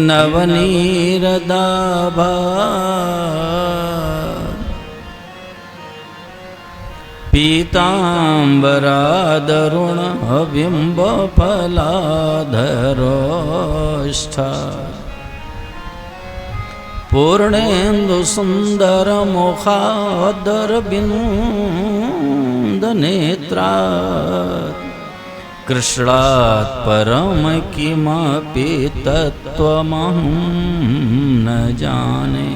नवनीरदाभा पीतांबरादरुण बिंबफलाधरोष्ठा पूर्णेन्दु सुंदर मुखादरबिंद नेत्रा कृष्णात् परम किमपि तत्त्वमहं न जाने।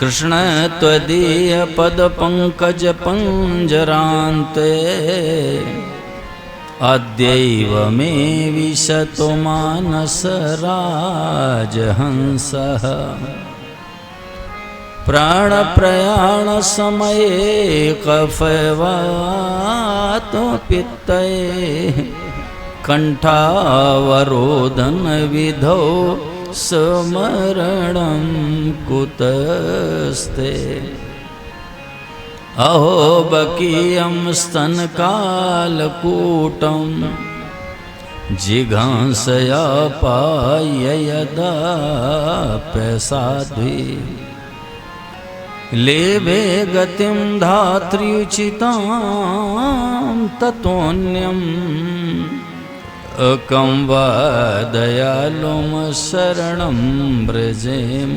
कृष्ण त्वदीय पद पंकज पंजरान्ते अद्यैव मे विशतो मानस राजहंसः। प्राण प्रयाण समये कफवात पित्तये कंठावरोधन विधौ स्मरणं कुतस्ते। अहो बकीयं स्तनकालकूटं जिघांसया पाय यदाप्यसाध्वी लेभे गतिं धात्र्युचितां ततोऽन्यम् अकं वा दयालुं शरणं व्रजेम।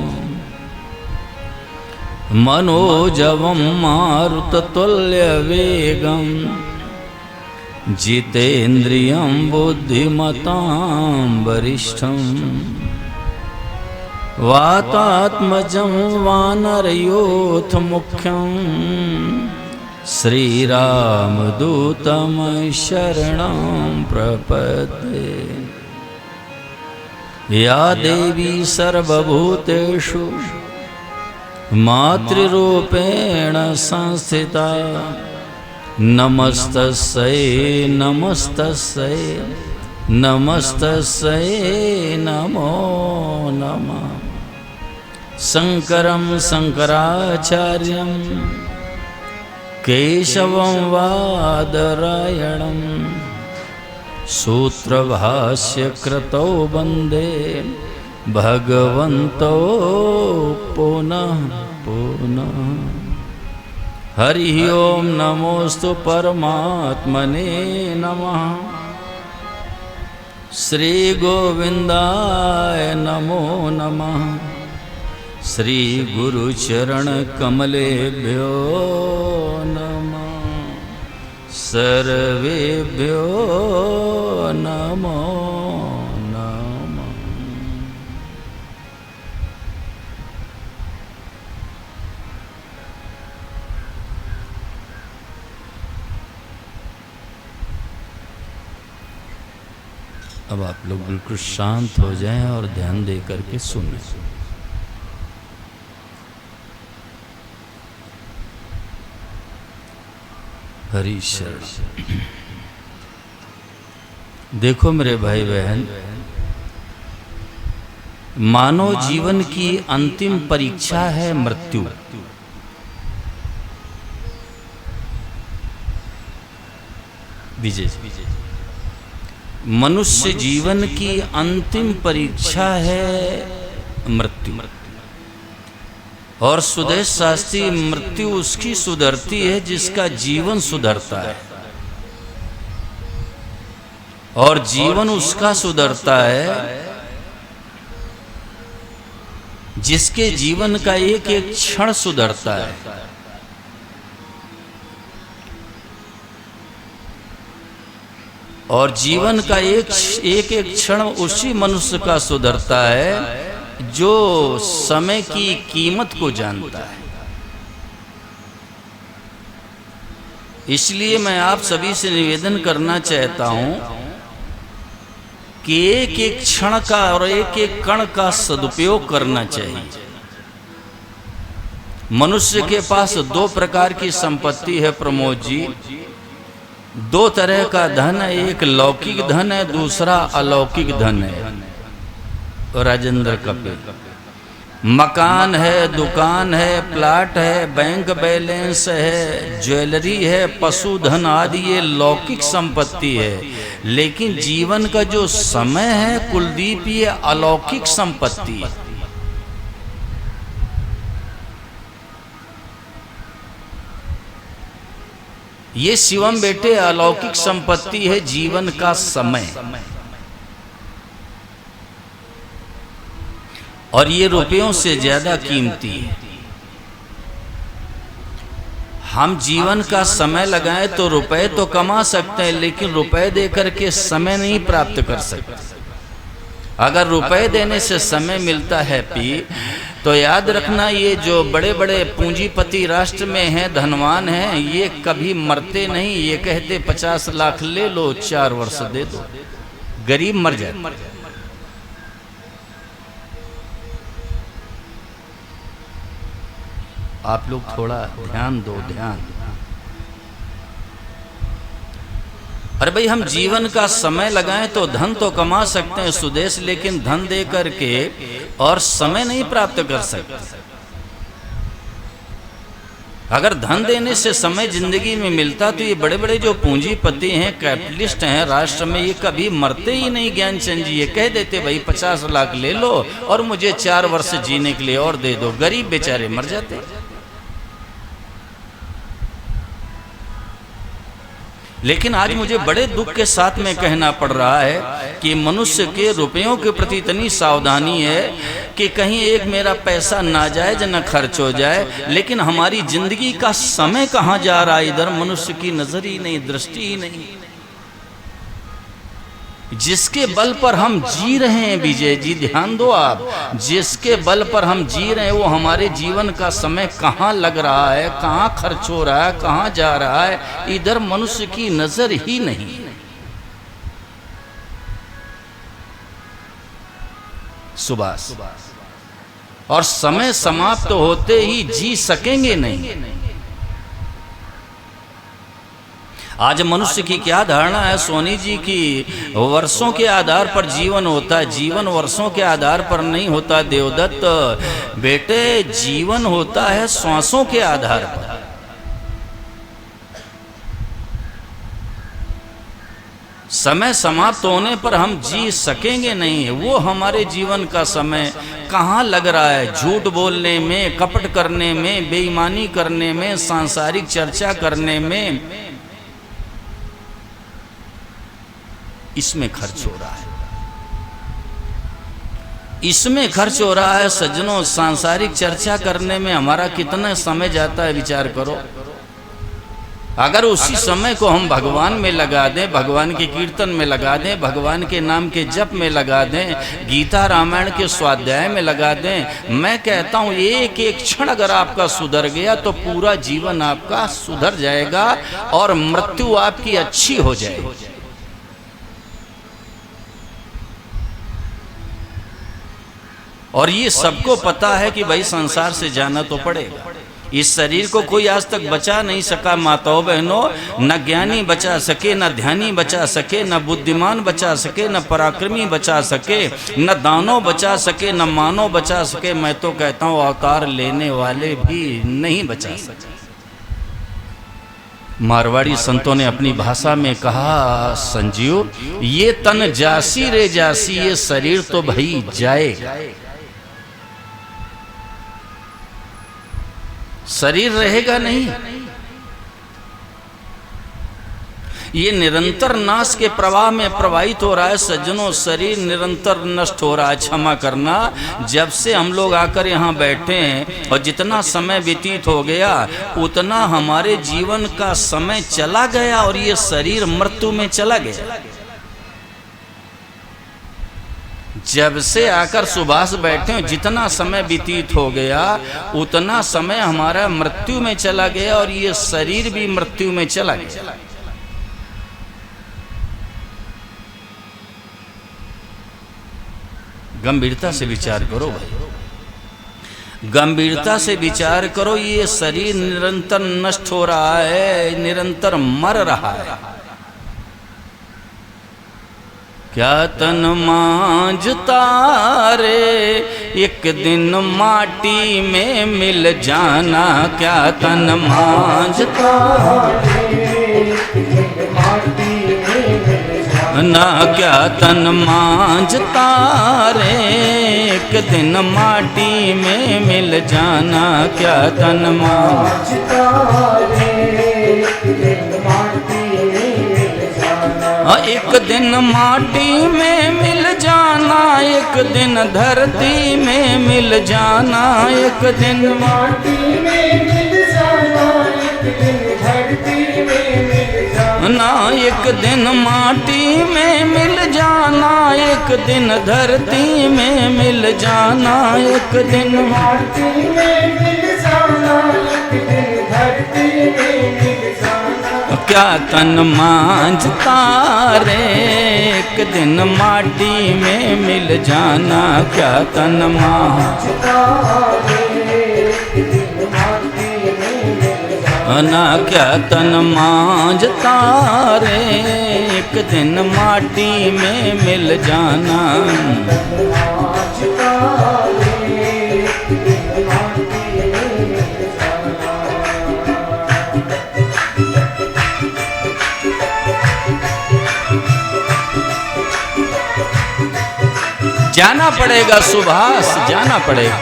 मनोजवं मारुततुल्यवेगं जितेन्द्रियं बुद्धिमतां वरिष्ठं वातात्मजं वानरयूथमुख्यं श्रीरामदूतं शरणं प्रपद्ये। या देवी सर्वभूतेषु मातृरूपेण संस्थिता नमस्तस्यै नमस्तस्यै नमस्तस्यै नमो नमः। शंकरं शंकराचार्यं केशवं वादरायणं सूत्रभाष्यकृतौ वन्दे भगवन्तौ पुनः पुनः। हरि ओम नमोस्तु परमात्मने नमः। श्री गोविंदाय नमो नमः। श्री गुरुचरण कमलेभ्यो नमः। सर्वेभ्यो नमो नमः। अब आप लोग बिल्कुल शांत हो जाएं और ध्यान दे करके सुनें। हरि शरण। देखो मेरे भाई बहन, मानव जीवन की अंतिम परीक्षा है मृत्यु। विजय, मनुष्य जीवन की अंतिम परीक्षा है मृत्यु। और सुदेश शास्त्री, मृत्यु उसकी सुधरती है जिसका जीवन सुधरता है, और जीवन उसका सुधरता है जिसके जीवन का एक एक क्षण सुधरता है। और जीवन का एक एक क्षण उसी मनुष्य का सुधरता है जो समय की कीमत को जानता है। इसलिए मैं आप सभी से निवेदन करना चाहता हूं कि एक एक क्षण का और एक एक कण का सदुपयोग करना चाहिए। मनुष्य के पास दो प्रकार की संपत्ति है प्रमोद जी। दो तरह का धन है, एक लौकिक धन है, दूसरा अलौकिक धन है। राजेंद्र कपिल, मकान है, दुकान है, प्लाट है, बैंक बैलेंस है, ज्वेलरी है, पशुधन आदि ये लौकिक संपत्ति है। लेकिन जीवन का जो समय है कुलदीप, ये अलौकिक संपत्ति है। ये शिवम बेटे अलौकिक संपत्ति है जीवन का समय, और ये रुपयों से ज्यादा कीमती है। हम जीवन का समय लगाएं तो रुपए तो कमा सकते हैं, लेकिन रुपए देकर के समय नहीं प्राप्त कर सकते। अगर रुपए देने से समय मिलता है तो याद रखना, ये जो बड़े बड़े पूंजीपति राष्ट्र में हैं, धनवान हैं, ये कभी मरते नहीं। ये कहते 50 लाख ले लो, 4 वर्ष दे दो, गरीब मर जाए। आप लोग थोड़ा ध्यान दो, ध्यान। अरे भाई, हम जीवन का समय लगाएं तो धन तो कमा सकते हैं सुदेश, लेकिन धन दे करके और समय नहीं प्राप्त कर सकते। अगर धन देने से समय जिंदगी में मिलता तो ये बड़े बड़े जो पूंजीपति हैं, कैपिटलिस्ट हैं राष्ट्र में, ये कभी मरते ही नहीं। ज्ञानचंद जी ये कह देते भाई 50 लाख ले लो और मुझे 4 वर्ष जीने के लिए और दे दो, गरीब बेचारे मर जाते। लेकिन आज मुझे बड़े दुख के साथ में कहना पड़ रहा है कि मनुष्य के रुपयों के प्रति इतनी सावधानी है कि कहीं एक मेरा पैसा नाजायज न खर्च हो जाए, लेकिन हमारी जिंदगी का समय कहाँ जा रहा है, इधर मनुष्य की नजर ही नहीं, दृष्टि ही नहीं। जिसके बल पर हम जी रहे हैं विजय जी, ध्यान दो आप, जिसके बल पर हम जी रहे हैं वो हमारे जीवन का समय कहाँ लग रहा है, कहाँ खर्च हो रहा है, कहाँ जा रहा है, इधर मनुष्य की नजर ही नहीं। सुभाष, और समय समाप्त होते ही जी सकेंगे नहीं। आज मनुष्य की क्या धारणा है सोनी जी की, वर्षों के आधार पर जीवन होता है। जीवन वर्षों के आधार पर नहीं होता देवदत्त बेटे, जीवन होता है श्वासों के आधार पर। समय समाप्त होने पर हम जी सकेंगे नहीं। वो हमारे जीवन का समय कहाँ लग रहा है, झूठ बोलने में, कपट करने में, बेईमानी करने में, सांसारिक चर्चा करने में, इसमें खर्च हो रहा है, इसमें खर्च हो रहा है। सज्जनों, सांसारिक चर्चा करने में हमारा कितना समय जाता है विचार करो। अगर उसी समय को हम भगवान में लगा दें, भगवान के कीर्तन में लगा दें, भगवान के नाम के जप में लगा दें, गीता रामायण के स्वाध्याय में लगा दें, मैं कहता हूँ एक एक क्षण अगर आपका सुधर गया तो पूरा जीवन आपका सुधर जाएगा और मृत्यु आपकी अच्छी हो जाएगी। और ये सबको पता है कि भाई संसार से जाना तो पड़ेगा। इस शरीर को कोई आज तक बचा नहीं सका माताओं बहनों, न ज्ञानी बचा सके, न ध्यानी बचा सके, न बुद्धिमान बचा सके, न पराक्रमी बचा सके, न दानव बचा सके, न मानव बचा सके। मैं तो कहता हूँ अवतार लेने वाले भी नहीं बचा सके। मारवाड़ी संतों ने अपनी भाषा में कहा, संजीव ये तन जासी रे जासी, ये शरीर तो भाई जाएगा, शरीर रहेगा नहीं। ये निरंतर नाश के प्रवाह में प्रवाहित हो रहा है सज्जनों, शरीर निरंतर नष्ट हो रहा है। क्षमा करना, जब से हम लोग आकर यहाँ बैठे हैं और जितना समय व्यतीत हो गया उतना हमारे जीवन का समय चला गया और ये शरीर मृत्यु में चला गया। जब से आकर सुभाष बैठे जितना समय व्यतीत हो गया उतना समय हमारा मृत्यु में चला गया और ये शरीर भी मृत्यु में चला गया। गंभीरता से विचार करो भाई, गंभीरता से विचार करो। ये शरीर निरंतर नष्ट हो रहा है, निरंतर मर रहा है। क्या तन मांझता रे एक दिन माटी में मिल जाना, क्या तन मांझता ना, क्या तन मांझता रे एक दिन माटी में मिल जाना, क्या तन मांझता रे एक दिन माटी में मिल जाना, एक दिन धरती में मिल जाना, एक दिन माटी में मिल जाना, एक दिन धरती में मिल जाना, एक दिन माटी में मिल जाना, एक दिन धरती में मिल जाना, एक दिन माटी में मिल जाना, एक दिन धरती में मिल जाना, क्या तन मांझता रे एक दिन माटी में मिल जाना, क्या तन मांझता रे एक दिन माटी में मिल जाना, क्या तन मांझता रे एक दिन माटी में मिल जाना, जाना पड़ेगा सुभाष, जाना पड़ेगा।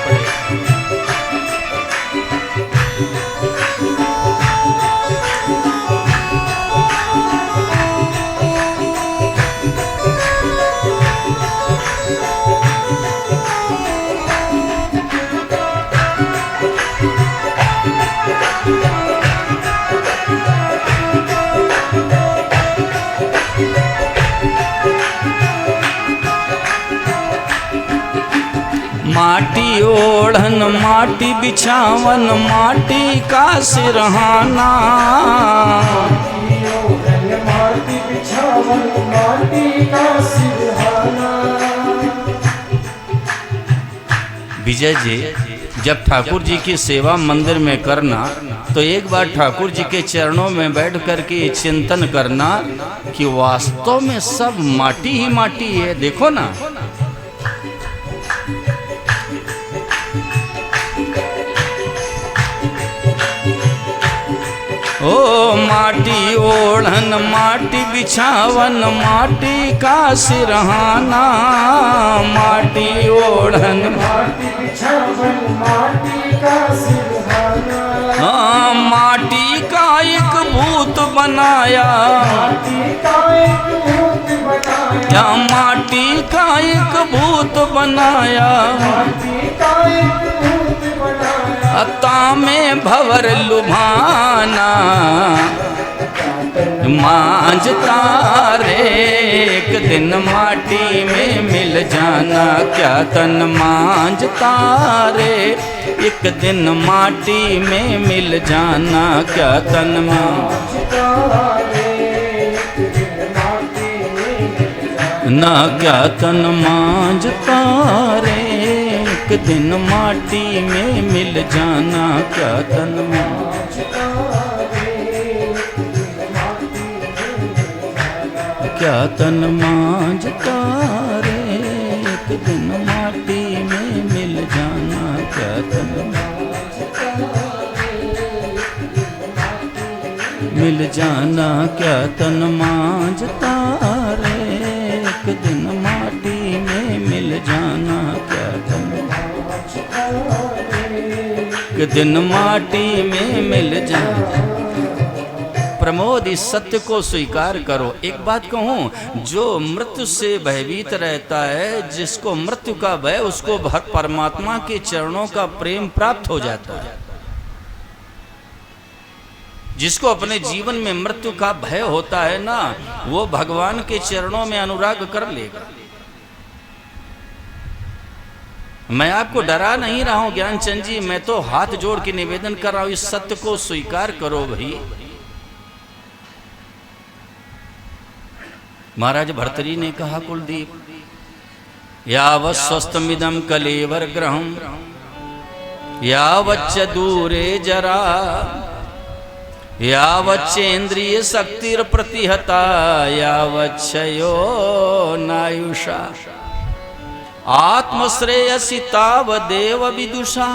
माटी ओढ़न माटी बिछावन माटी का सिरहाना, माटी बिछावन माटी का सिरहाना। विजय जी, जब ठाकुर जी की सेवा मंदिर में करना तो एक बार ठाकुर जी के चरणों में बैठ कर के चिंतन करना कि वास्तव में सब माटी ही माटी है। देखो ना, ओ माटी ओढ़न माटी बिछावन माटी का सिरहाना, माटी ओढ़न माटी बिछावन माटी का सिरहाना, हाँ माटी का एक भूत बनाया, माटी का एक भूत बनाया, क्या माटी का एक भूत बनाया, माटी का एक भूत बनाया, अता में भवर लुभाना, मांझता रे एक दिन माटी में मिल जाना, क्या तन मांझता रे एक दिन माटी में मिल जाना, क्या तन मांझता रे ना, क्या तन मांझता रे एक दिन माटी में मिल जाना, क्या तन मांझता रे क्या तन मांझता रे एक दिन माटी में मिल जाना, क्या तन मिल जाना, क्या तन मांझता रे एक दिन माटी में मिल जाना, क्या तन एक दिन माटी में मिल जाना। प्रमोद, इस सत्य को स्वीकार करो। एक बात कहूं, जो मृत्यु से भयभीत रहता है, जिसको मृत्यु का भय, उसको परमात्मा के चरणों का प्रेम प्राप्त हो जाता है। जिसको अपने जीवन में मृत्यु का भय होता है ना, वो भगवान के चरणों में अनुराग कर लेगा। मैं आपको डरा नहीं रहा हूं ज्ञानचंद जी, मैं तो हाथ जोड़ के निवेदन कर रहा हूं, इस सत्य को स्वीकार करो भाई। महाराज भर्तरी ने कहा, कुलदीप यावत् स्वस्थमिदं कलेवर ग्रहम यावच्च दूरे जरा, यावच्चेन्द्रिय शक्तिर प्रतिहता यावच्छयो नायुषा आत्मश्रेयसि तावदेव विदुषा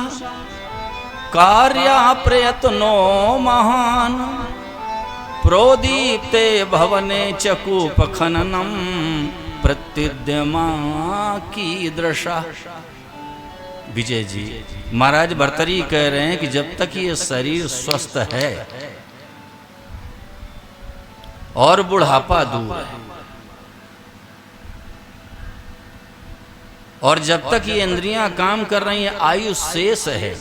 कार्या प्रयत्नो महान प्रोदीप्ते भवने चकूप खननम प्रत्युद्यमा कीदृशा। विजय जी महाराज भर्तरी कह रहे हैं कि जब तक ये शरीर स्वस्थ है और बुढ़ापा दूर है और जब तक ये इंद्रियां काम कर रही हैं, आयु शेष है,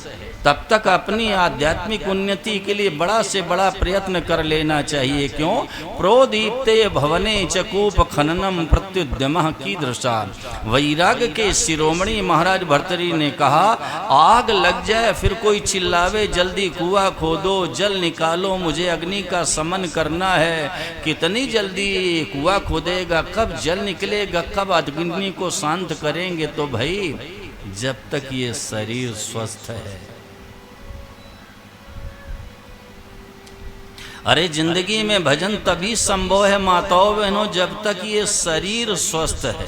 तब तक अपनी आध्यात्मिक उन्नति के लिए बड़ा से बड़ा प्रयत्न कर लेना चाहिए। क्यों? प्रोदीप्ते भवने चकूप खननम प्रत्युद्यमः कीदृशा। वैराग्य के शिरोमणि महाराज भर्तरी ने कहा, आग लग जाए फिर कोई चिल्लावे जल्दी कुआं खोदो, जल निकालो, मुझे अग्नि का समन करना है। कितनी जल्दी कुआं खोदेगा, कब जल निकलेगा, कब अग्नि को शांत करेंगे? तो भाई जब तक ये शरीर स्वस्थ है। अरे जिंदगी में भजन तभी संभव है माताओं बहनों जब तक ये शरीर स्वस्थ है।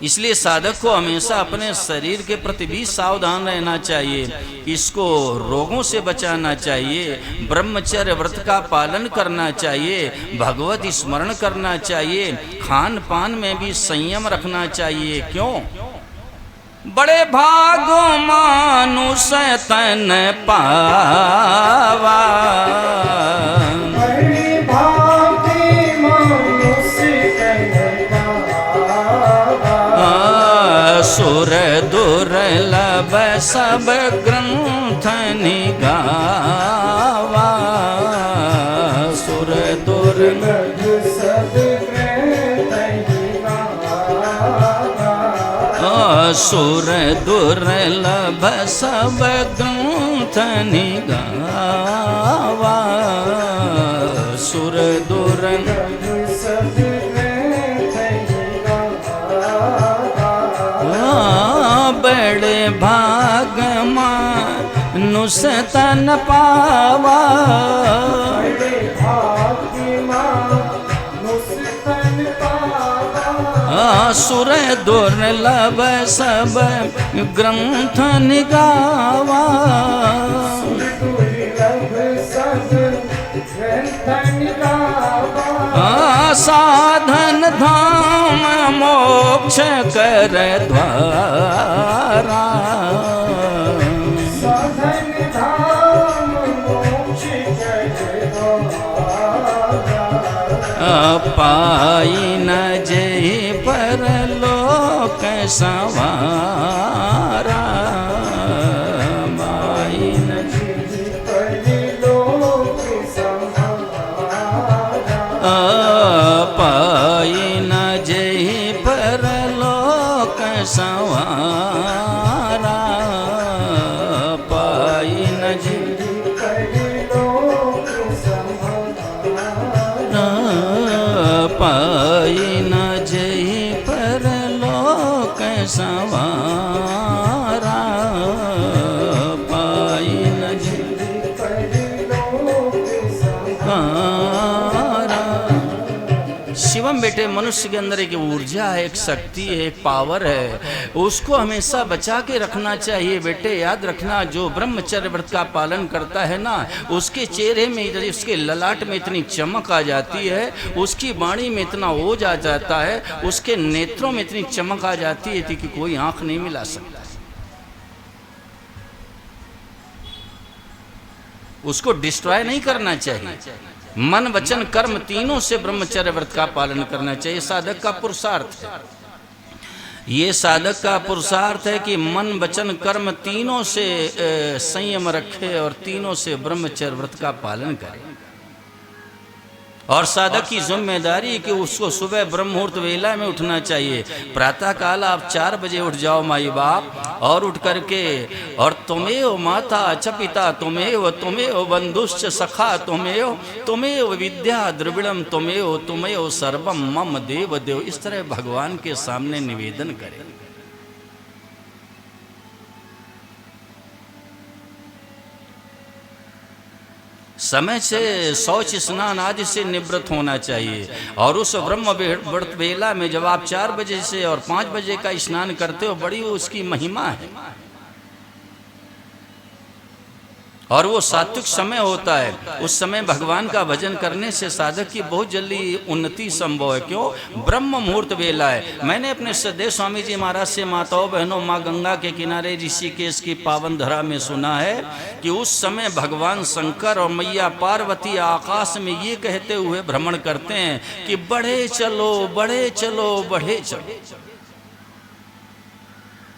इसलिए साधक को हमेशा अपने शरीर के प्रति भी सावधान रहना चाहिए, इसको रोगों से बचाना चाहिए, ब्रह्मचर्य व्रत का पालन करना चाहिए, भगवत स्मरण करना चाहिए, खान पान में भी संयम रखना चाहिए। क्यों? बड़े भागो मानुष तन पावा, सुर दुर्लभ सब ग्रंथ निगावा, सुर दुर्लभ सब सुर दुर्लभ सब ग्रंथ निगावा, सुर दुर्लभ सब बड़े भाग मानुष तन पावा, बड़े भाग मानुष तन पावा, सुर दुर्लभ सब ग्रंथ निगावा, दुर्लभ सब ग्रंथ निगावा, साधन धाम मोक्ष कर द्वारा, साधन धाम मोक्ष कर द्वारा, पाई न जय परलोक संवारा, पाई न जय परलोक संवारा, पाई न जय परलोक संवारा, पाई न जय परलोक संवारा, पाई न जय परलोक संवारा, पाई न जय परलोक संवारा। शिवम बेटे मनुष्य के अंदर एक ऊर्जा है, एक शक्ति है, एक पावर है, उसको हमेशा बचा के रखना चाहिए। बेटे याद रखना, जो ब्रह्मचर्य व्रत का पालन करता है ना, उसके चेहरे में, उसके ललाट में इतनी चमक आ जाती है, उसकी वाणी में इतना ओज आ जाता है, उसके नेत्रों में इतनी चमक आ जाती है कि कोई आंख नहीं मिला सकता। उसको डिस्ट्रॉय नहीं करना चाहिए। मन वचन कर्म तीनों से ब्रह्मचर्य व्रत का पालन करना चाहिए। साधक का पुरुषार्थ है, ये साधक का पुरुषार्थ है कि मन वचन कर्म तीनों से संयम रखे और तीनों से ब्रह्मचर्य व्रत का पालन करे। और साधक की जिम्मेदारी कि उसको सुबह ब्रह्म मुहूर्त वेला में उठना चाहिए। प्रातः काल आप 4 बजे उठ जाओ माई बाप, और उठ करके और तुमेव माता च पिता तुमेव बंधुश्च सखा तुमेव विद्या द्रविड़म तुमेव सर्वम मम देव देव, इस तरह भगवान के सामने निवेदन करें। समय से शौच स्नान आदि से निवृत्त होना चाहिए। और उस ब्रह्म व्रत वेला में जब आप 4 बजे से और 5 बजे का स्नान करते हो, बड़ी उसकी महिमा है। और वो सात्विक समय होता है, उस समय भगवान का भजन करने से साधक की बहुत जल्दी उन्नति संभव है। क्यों? ब्रह्म मुहूर्त वेला है। मैंने अपने सदैव स्वामी जी महाराज से माताओं बहनों माँ गंगा के किनारे ऋषिकेश की पावन धरा में सुना है कि उस समय भगवान शंकर और मैया पार्वती आकाश में ये कहते हुए भ्रमण करते हैं कि बढ़े चलो बढ़े चलो बढ़े चलो।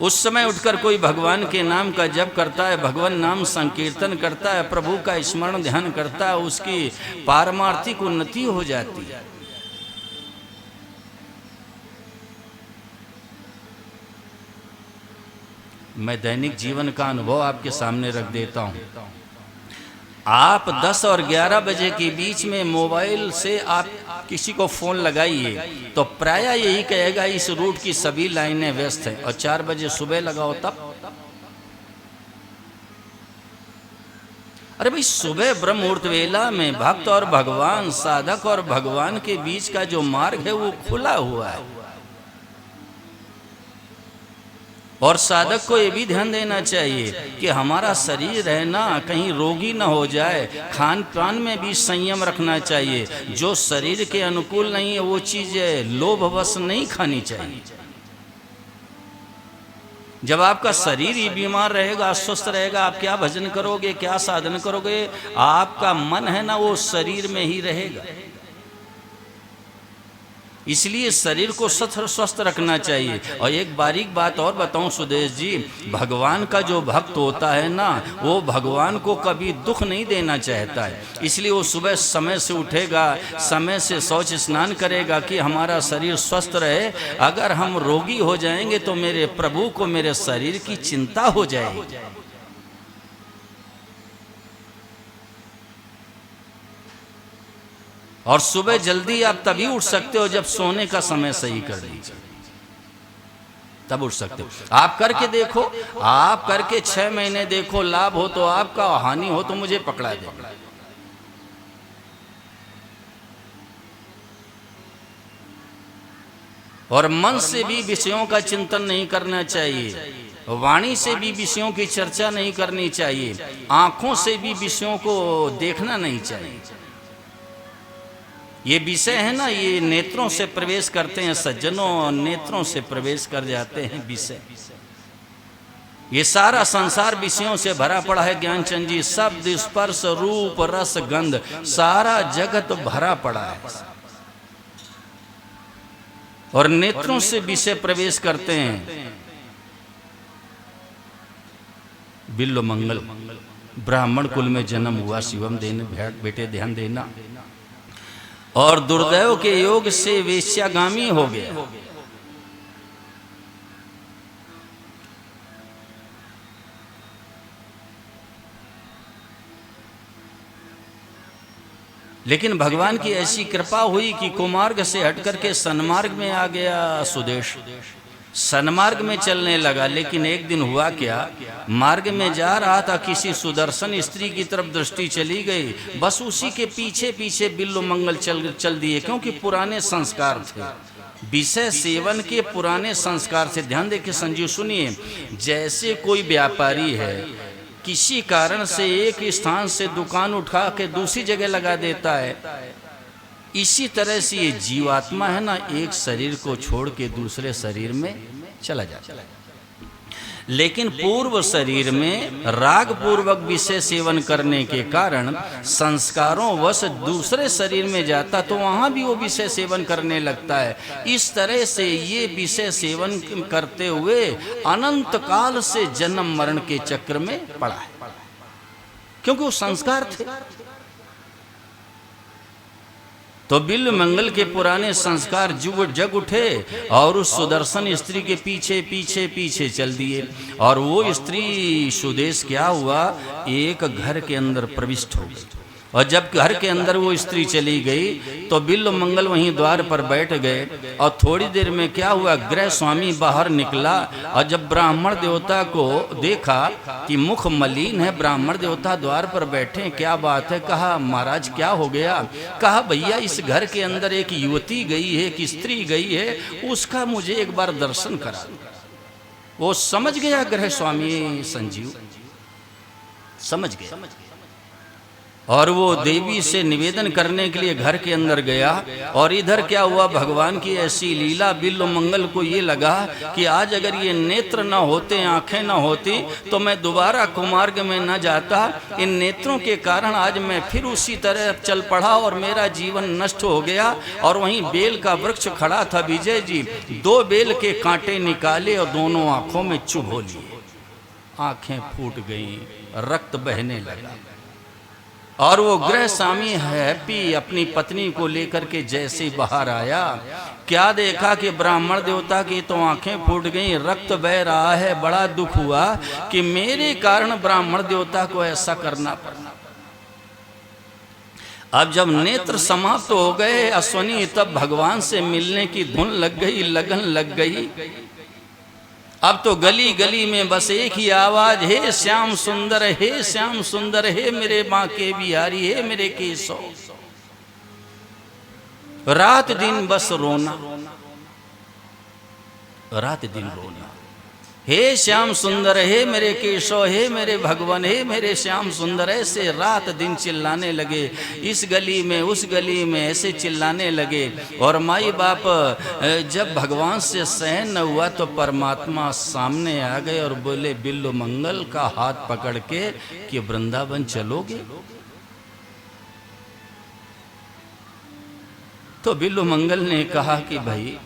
उस समय उठकर कोई भगवान के नाम का जप करता है, भगवान नाम संकीर्तन करता है, प्रभु का स्मरण ध्यान करता है, उसकी पारमार्थिक उन्नति हो जाती है। मैं दैनिक जीवन का अनुभव आपके सामने रख देता हूं। आप 10 और 11 बजे के बीच में मोबाइल से आप किसी को फोन लगाइए तो प्राय यही कहेगा इस रूट की सभी लाइनें व्यस्त हैं। और 4 बजे सुबह लगाओ तब, अरे भाई सुबह ब्रह्म मुहूर्त वेला में भक्त और भगवान, साधक और भगवान के बीच का जो मार्ग है वो खुला हुआ है। और साधक को ये भी ध्यान देना चाहिए कि हमारा शरीर है ना कहीं रोगी ना हो जाए, खान पान में भी संयम रखना चाहिए। जो शरीर के अनुकूल नहीं है वो चीज़ें लोभवश नहीं खानी चाहिए। जब आपका शरीर ही बीमार रहेगा, अस्वस्थ रहेगा, आप क्या भजन करोगे, क्या साधन करोगे? आपका मन है ना वो शरीर में ही रहेगा। इसलिए शरीर को स्वस्थ रखना चाहिए। और एक बारीक बात और बताऊं सुदेश जी, भगवान का जो भक्त होता है ना वो भगवान को कभी दुख नहीं देना चाहता है। इसलिए वो सुबह समय से उठेगा, समय से शौच स्नान करेगा कि हमारा शरीर स्वस्थ रहे। अगर हम रोगी हो जाएंगे तो मेरे प्रभु को मेरे शरीर की चिंता हो जाएगी। और सुबह जल्दी आप तभी उठ सकते हो जब सोने का समय सही कर लीजिए, तब उठ सकते हो। आप करके देखो, आप करके 6 महीने देखो, लाभ हो तो आपका, हानि हो तो मुझे पकड़ा दे। और मन से भी विषयों का चिंतन नहीं करना चाहिए, वाणी से भी विषयों की चर्चा नहीं करनी चाहिए, आंखों से भी विषयों को देखना नहीं चाहिए। ये विषय है ना, ये नेत्रों से प्रवेश करते हैं सज्जनों, नेत्रों से प्रवेश कर जाते हैं विषय। ये सारा संसार विषयों से भरा पड़ा है ज्ञानचंद जी। शब्द स्पर्श रूप रस गंध सारा जगत भरा पड़ा है। और नेत्रों से विषय प्रवेश करते हैं। बिल्लो मंगल, ब्राह्मण कुल में जन्म हुआ, शिवम देने बेटे ध्यान देना। और दुर्दैव के योग से वेश्यागामी हो गया। लेकिन भगवान की ऐसी कृपा हुई कि कुमार्ग से हट करके सन्मार्ग में आ गया सुदेश। सन्मार्ग में चलने लगा। लेकिन एक दिन हुआ क्या, मार्ग में जा रहा था, किसी सुदर्शन स्त्री की तरफ दृष्टि चली गई। बस उसी के पीछे पीछे बिल्लो मंगल चल दिए, क्योंकि पुराने संस्कार थे, विषय सेवन के पुराने संस्कार से। ध्यान दे के संजीव सुनिए, जैसे कोई व्यापारी है, किसी कारण से एक स्थान से दुकान उठा के दूसरी जगह लगा देता है, इसी तरह से ये जीवात्मा है ना, एक शरीर को छोड़ के दूसरे शरीर में चला जाता है। लेकिन पूर्व शरीर में राग पूर्वक विषय सेवन करने के कारण संस्कारों वश दूसरे शरीर में जाता, तो वहां भी वो विषय सेवन करने लगता है। इस तरह से ये विषय सेवन करते हुए अनंत काल से जन्म मरण के चक्र में पड़ा है, क्योंकि वो संस्कार थे। तो बिल्व मंगल के पुराने संस्कार जग उठे और उस सुदर्शन स्त्री के पीछे पीछे पीछे चल दिए। और वो स्त्री सुदेश क्या हुआ, एक घर के अंदर प्रविष्ट हो गई। और जब घर के अंदर वो स्त्री चली गई तो बिल्व मंगल वहीं द्वार पर बैठ गए। और थोड़ी देर में क्या हुआ, गृह स्वामी बाहर निकला और जब ब्राह्मण देवता को देखा कि मुख मलिन है, ब्राह्मण देवता द्वार पर बैठे, क्या बात है। कहा महाराज क्या हो गया। कहा भैया इस घर के अंदर एक युवती गई है, एक स्त्री गई है, उसका मुझे एक बार दर्शन करा। वो समझ गया गृह स्वामी संजीव, समझ गया और वो देवी से निवेदन करने के लिए घर के अंदर गया। और इधर क्या हुआ, भगवान की ऐसी लीला, बिल्व मंगल को ये लगा कि आज अगर ये नेत्र न होते, आंखें न होती, तो मैं दोबारा कुमार्ग में न जाता। इन नेत्रों के कारण आज मैं फिर उसी तरह चल पड़ा और मेरा जीवन नष्ट हो गया। और वहीं बेल का वृक्ष खड़ा था विजय जी, 2 बेल के कांटे निकाले और दोनों आंखों में चुभो लिए, आंखें फूट गईं, रक्त बहने लगा। और वो गृह स्वामी हैप्पी अपनी पत्नी को लेकर के जैसे बाहर आया, क्या देखा कि ब्राह्मण देवता की तो आंखें फूट गईं, रक्त बह रहा है। बड़ा दुख हुआ कि मेरे कारण ब्राह्मण देवता को ऐसा करना पड़ा। अब जब नेत्र समाप्त हो गए अश्वनी, तब भगवान से मिलने की धुन लग गई, लगन लग गई। अब तो गली गली में बस एक ही आवाज, हे श्याम सुंदर, हे श्याम सुंदर, हे मेरे बांके बिहारी, हे मेरे केशव। रात दिन बस रोना, रात दिन रोना, हे श्याम सुंदर, हे मेरे केशव, हे मेरे भगवान, हे मेरे श्याम सुंदर। ऐसे रात दिन चिल्लाने लगे, इस गली में उस गली में ऐसे चिल्लाने लगे। और माई बाप जब भगवान से सहन न हुआ तो परमात्मा सामने आ गए और बोले बिल्व मंगल का हाथ पकड़ के कि वृंदावन चलोगे। तो बिल्व मंगल ने कहा कि भाई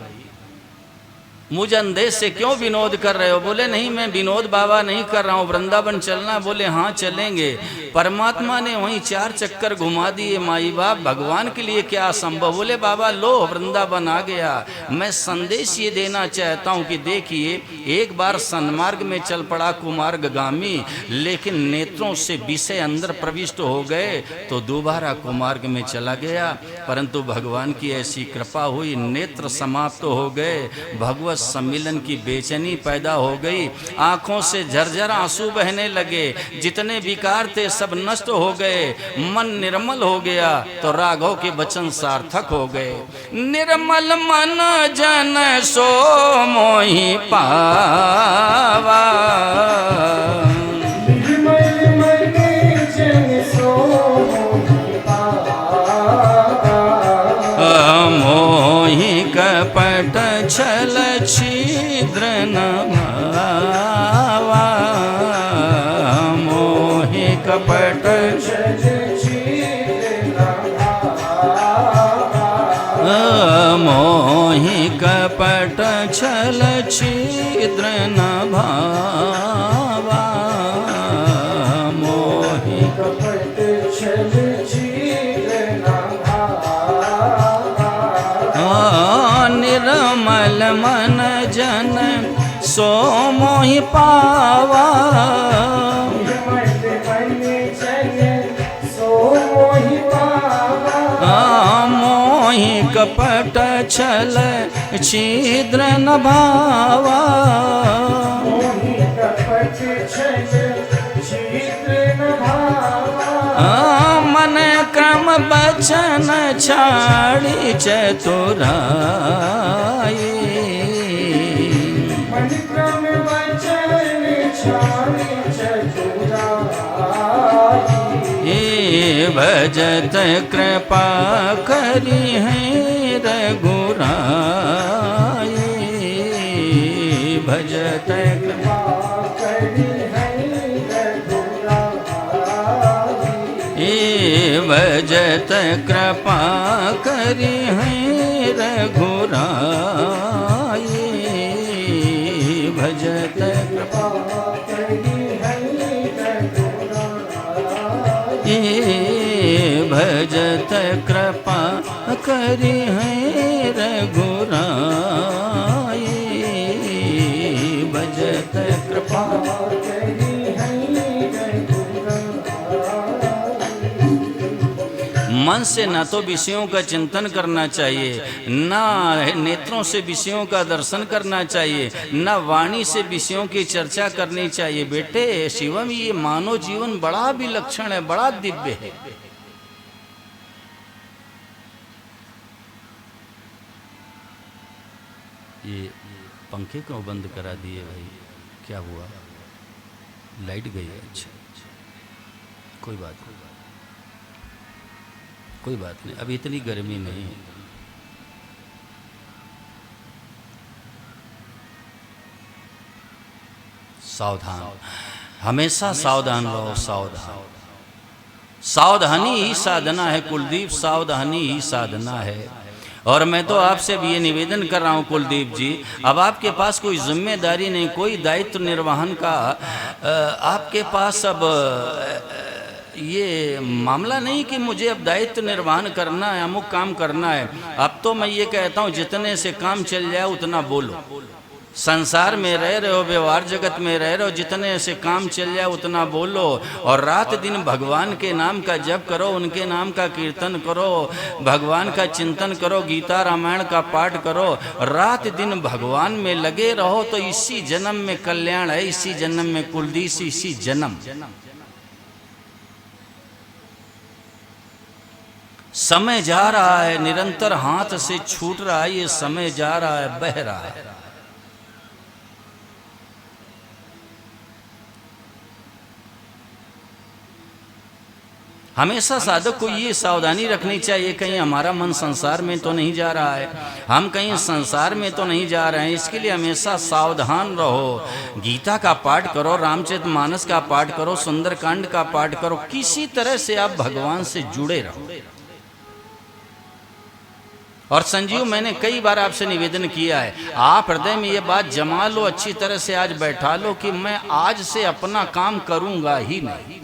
मुझ अंधे से क्यों विनोद कर रहे हो। बोले नहीं मैं विनोद बाबा नहीं कर रहा हूँ, वृंदावन चलना। बोले हाँ चलेंगे। परमात्मा ने वहीं 4 चक्कर घुमा दिए माई बाप, भगवान के लिए क्या असंभव। बोले बाबा लो वृंदावन आ गया। मैं संदेश ये देना चाहता हूँ कि देखिए एक बार सन्मार्ग में चल पड़ा कुमार्गगामी, लेकिन नेत्रों से विषय अंदर प्रविष्ट हो गए तो दोबारा कुमार्ग में चला गया। परंतु भगवान की ऐसी कृपा हुई, नेत्र समाप्त हो गए, भगवत सम्मिलन की बेचैनी पैदा हो गई, आंखों से झरझर आंसू बहने लगे, जितने विकार थे सब नष्ट हो गए, मन निर्मल हो गया तो राघव के वचन सार्थक हो गए। निर्मल मन जन सो मोहि पावा, मोहि कपट छल छिद्र न भावा, मोहि कपट मोहि कपट छल छिद्र न भावा, मोहि कपट छल छिद्र न भावा, निर्मल मन जन सो मोहि पावा, मोहि कपट छल छिद्र न भावा, मन क्रम बचन छाड़ी चतुराई, भजत कृपा करी है रघुराई, भजत कृपा करी है रघुराई, भजत कृपा करी है रघुराई, भजत कृपा करी है भजत कृपा करी है रघुराई, भजत कृपा करी है रघुराई। मन से न तो विषयों का चिंतन करना चाहिए, न नेत्रों से विषयों का दर्शन करना चाहिए, न वाणी से विषयों की चर्चा करनी चाहिए। बेटे शिवम, ये मानव जीवन बड़ा विलक्षण है, बड़ा दिव्य है। ये पंखे क्यों बंद करा दिए भाई? क्या हुआ? लाइट गई है? अच्छा, कोई बात नहीं, कोई बात नहीं, अभी इतनी गर्मी नहीं है। सावधान, हमेशा सावधान रहो, सावधान। सावधानी ही साधना है कुलदीप, सावधानी ही साधना है। और मैं तो आपसे भी ये निवेदन कर रहा हूँ कुलदीप जी, अब आपके पास कोई जिम्मेदारी नहीं, कोई दायित्व निर्वहन का आपके पास अब ये मामला नहीं कि मुझे अब दायित्व निर्वहन करना है, अमुक काम करना है। अब तो मैं ये कहता हूँ जितने से काम चल जाए उतना बोलो। संसार में रह रहे हो, व्यवहार जगत में रह रहे हो, जितने से काम चल जाए उतना बोलो। और रात दिन भगवान के नाम का जप करो, उनके नाम का कीर्तन करो, भगवान का चिंतन करो, गीता रामायण का पाठ करो, रात दिन भगवान में लगे रहो। तो इसी जन्म में कल्याण है, इसी जन्म में कुलदीप, इसी जन्म। समय जा रहा है, निरंतर हाथ से छूट रहा है, ये समय जा रहा है, बह रहा है। हमेशा साधक को ये सावधानी रखनी चाहिए, कहीं हमारा मन संसार में तो नहीं जा रहा है, हम कहीं संसार में तो नहीं जा रहे हैं। इसके लिए हमेशा सावधान रहो। गीता का पाठ करो, रामचरितमानस का पाठ करो, सुंदरकांड का पाठ करो, किसी तरह से आप भगवान से जुड़े रहो। और संजीव, मैंने कई बार आपसे निवेदन किया है, आप हृदय में ये बात जमा लो, अच्छी तरह से आज बैठा लो कि मैं आज से अपना काम करूंगा ही नहीं।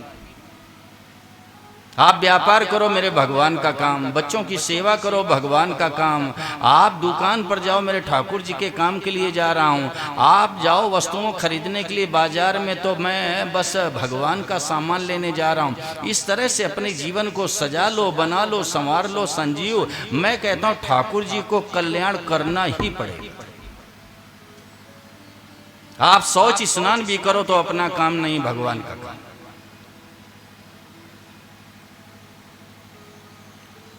आप व्यापार करो, मेरे भगवान का काम, बच्चों की सेवा करो, भगवान का काम। आप दुकान पर जाओ, मेरे ठाकुर जी के काम के लिए जा रहा हूँ। आप जाओ वस्तुओं खरीदने के लिए बाजार में, तो मैं बस भगवान का सामान लेने जा रहा हूँ। इस तरह से अपने जीवन को सजा लो, बना लो, संवार लो। संजीव, मैं कहता हूँ ठाकुर जी को कल्याण करना ही पड़ेगा। आप शौच स्नान भी करो तो अपना काम नहीं, भगवान का काम।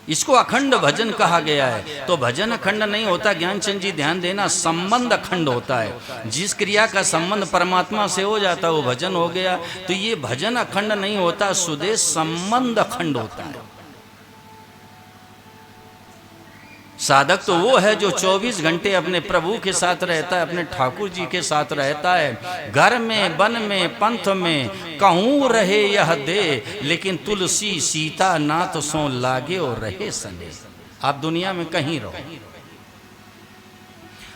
इसको अखंड भजन कहा गया है। तो भजन अखंड नहीं होता, ज्ञानचंद जी ध्यान देना, संबंध अखंड होता है। जिस क्रिया का संबंध परमात्मा से हो जाता है वो भजन हो गया। तो ये भजन अखंड नहीं होता, सुदेश संबंध अखंड होता है। साधक तो वो है जो 24 घंटे अपने प्रभु के साथ रहता है, अपने ठाकुर जी के साथ रहता है। घर में, वन में, पंथ में कहूँ रहे यह दे, लेकिन तुलसी सीता नाथ सो लागे और रहे सने। आप दुनिया में कहीं रहो।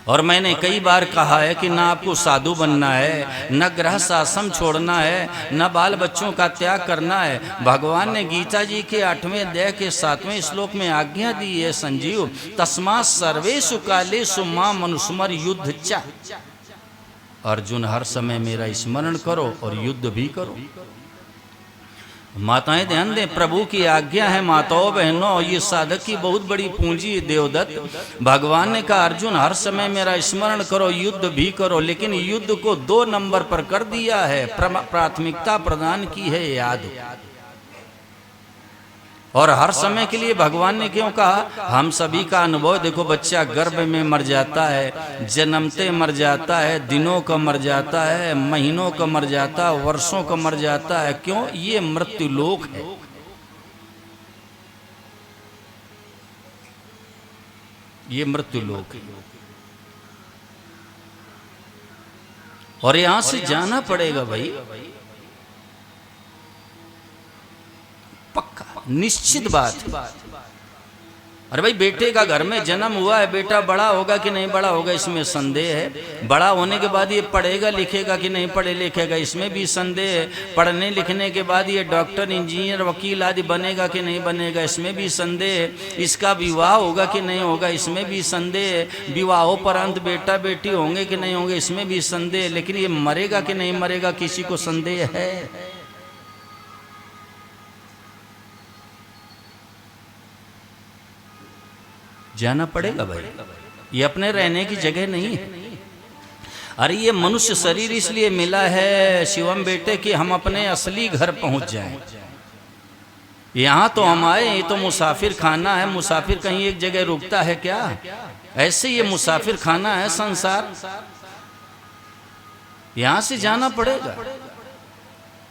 और मैंने कई बार कहा है कि ना आपको साधु बनना है, न गृहस्थ आश्रम छोड़ना है, न बाल बच्चों का त्याग करना है। भगवान ने गीता जी के 8वें अध्याय के 7वें श्लोक में आज्ञा दी है, संजीव, तस्मात् सर्वेषु कालेषु मां मनुस्मर युद्ध च। अर्जुन, हर समय मेरा स्मरण करो और युद्ध भी करो। माताएं ध्यान दें, प्रभु की आज्ञा है माताओं बहनों, ये साधक की बहुत बड़ी पूंजी है देवदत्त। भगवान ने कहा अर्जुन हर समय मेरा स्मरण करो, युद्ध भी करो, लेकिन युद्ध को 2 नंबर पर कर दिया है, प्राथमिकता प्रदान की है याद। और हर समय के लिए भगवान ने क्यों कहा? हम सभी का अनुभव देखो, बच्चा गर्भ में मर जाता है, जन्मते मर जाता है, दिनों का मर जाता है, महीनों का मर जाता है, वर्षों का मर जाता है। क्यों? ये मृत्यु लोक है। ये मृत्यु लोक है और यहां से जाना पड़ेगा भाई, पक्का निश्चित बात। अरे भाई, बेटे का घर में जन्म हुआ है, बेटा बड़ा होगा कि नहीं बड़ा होगा इसमें संदेह है। बड़ा होने के बाद ये पढ़ेगा लिखेगा कि नहीं पढ़े लिखेगा इसमें भी संदेह है। पढ़ने लिखने के बाद ये डॉक्टर इंजीनियर वकील आदि बनेगा कि नहीं बनेगा इसमें भी संदेह है। इसका विवाह होगा कि नहीं होगा इसमें भी संदेह है। विवाहोपरांत बेटा बेटी होंगे कि नहीं होंगे इसमें भी संदेह है। लेकिन ये मरेगा कि नहीं मरेगा किसी को संदेह है? जाना पड़ेगा भाई, ये अपने रहने की जगह नहीं है। अरे ये मनुष्य शरीर इसलिए मिला है शिवम बेटे कि हम अपने असली घर पहुंच जाएं। यहाँ तो हम आए, ये तो मुसाफिर खाना है, मुसाफिर कहीं एक जगह रुकता है क्या? ऐसे ये मुसाफिर खाना है संसार, यहाँ से जाना पड़ेगा।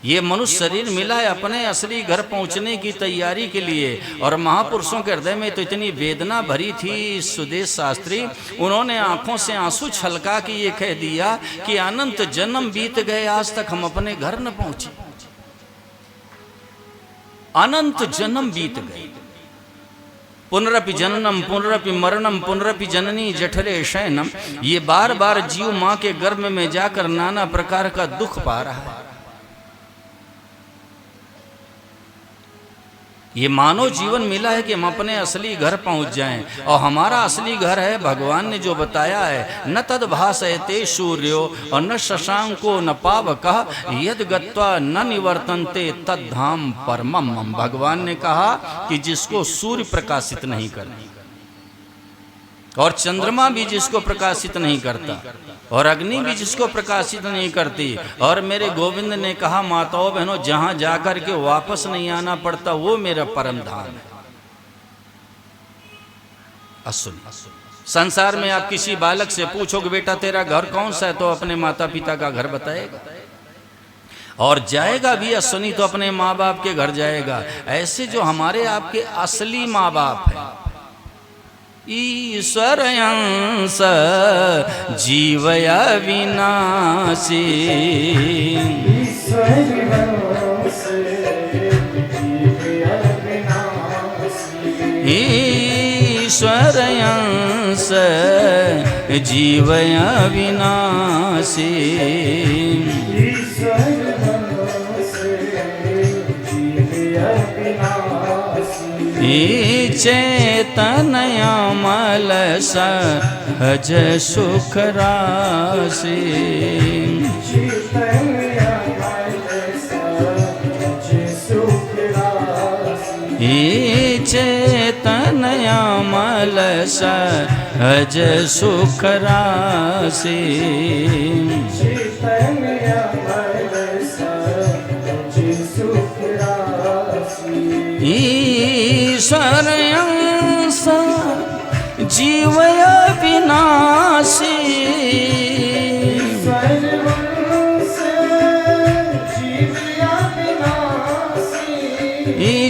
ये मनुष्य शरीर मिला है अपने असली घर पहुंचने की तैयारी के लिए। और महापुरुषों के हृदय में तो इतनी वेदना भरी थी सुदेश शास्त्री, उन्होंने आंखों से आंसू छलका के ये कह दिया कि अनंत जन्म बीत गए, आज तक हम अपने घर न पहुंचे। अनंत जन्म बीत गए, पुनरपि जननम पुनरपि मरणम पुनरपि जननी जठरे शयनम। ये बार बार जीव मां के गर्भ में जाकर नाना प्रकार का दुख पा रहा है। ये मानव जीवन मिला है कि हम अपने असली घर पहुंच जाएं, और हमारा असली घर है भगवान ने जो बताया है, न तद भासयते सूर्यो और न शशांको न पावकः यद गत्वा न निवर्तन्ते तद धाम परमम। भगवान ने कहा कि जिसको सूर्य प्रकाशित नहीं करता, और चंद्रमा भी जिसको प्रकाशित नहीं करता, और अग्नि भी जिसको प्रकाशित नहीं करती, और मेरे गोविंद ने कहा माताओं बहनों जहां जाकर के वापस नहीं आना पड़ता, वो मेरा परम धाम है। असुन संसार में आप किसी बालक से पूछोगे बेटा तेरा घर कौन सा है, तो अपने माता पिता का घर बताएगा, और जाएगा भी असुनी तो अपने माँ बाप के घर जाएगा। ऐसे जो हमारे आपके असली माँ बाप हैं, ईश्वर अंश जीवय विनाशी, ईश्वर अंश जीवय विनाशी, चेतनय मल सहज सुख राशि, चेतनय मल सहज सुख राशि, ईश्वर अंश जीवय विनाशी,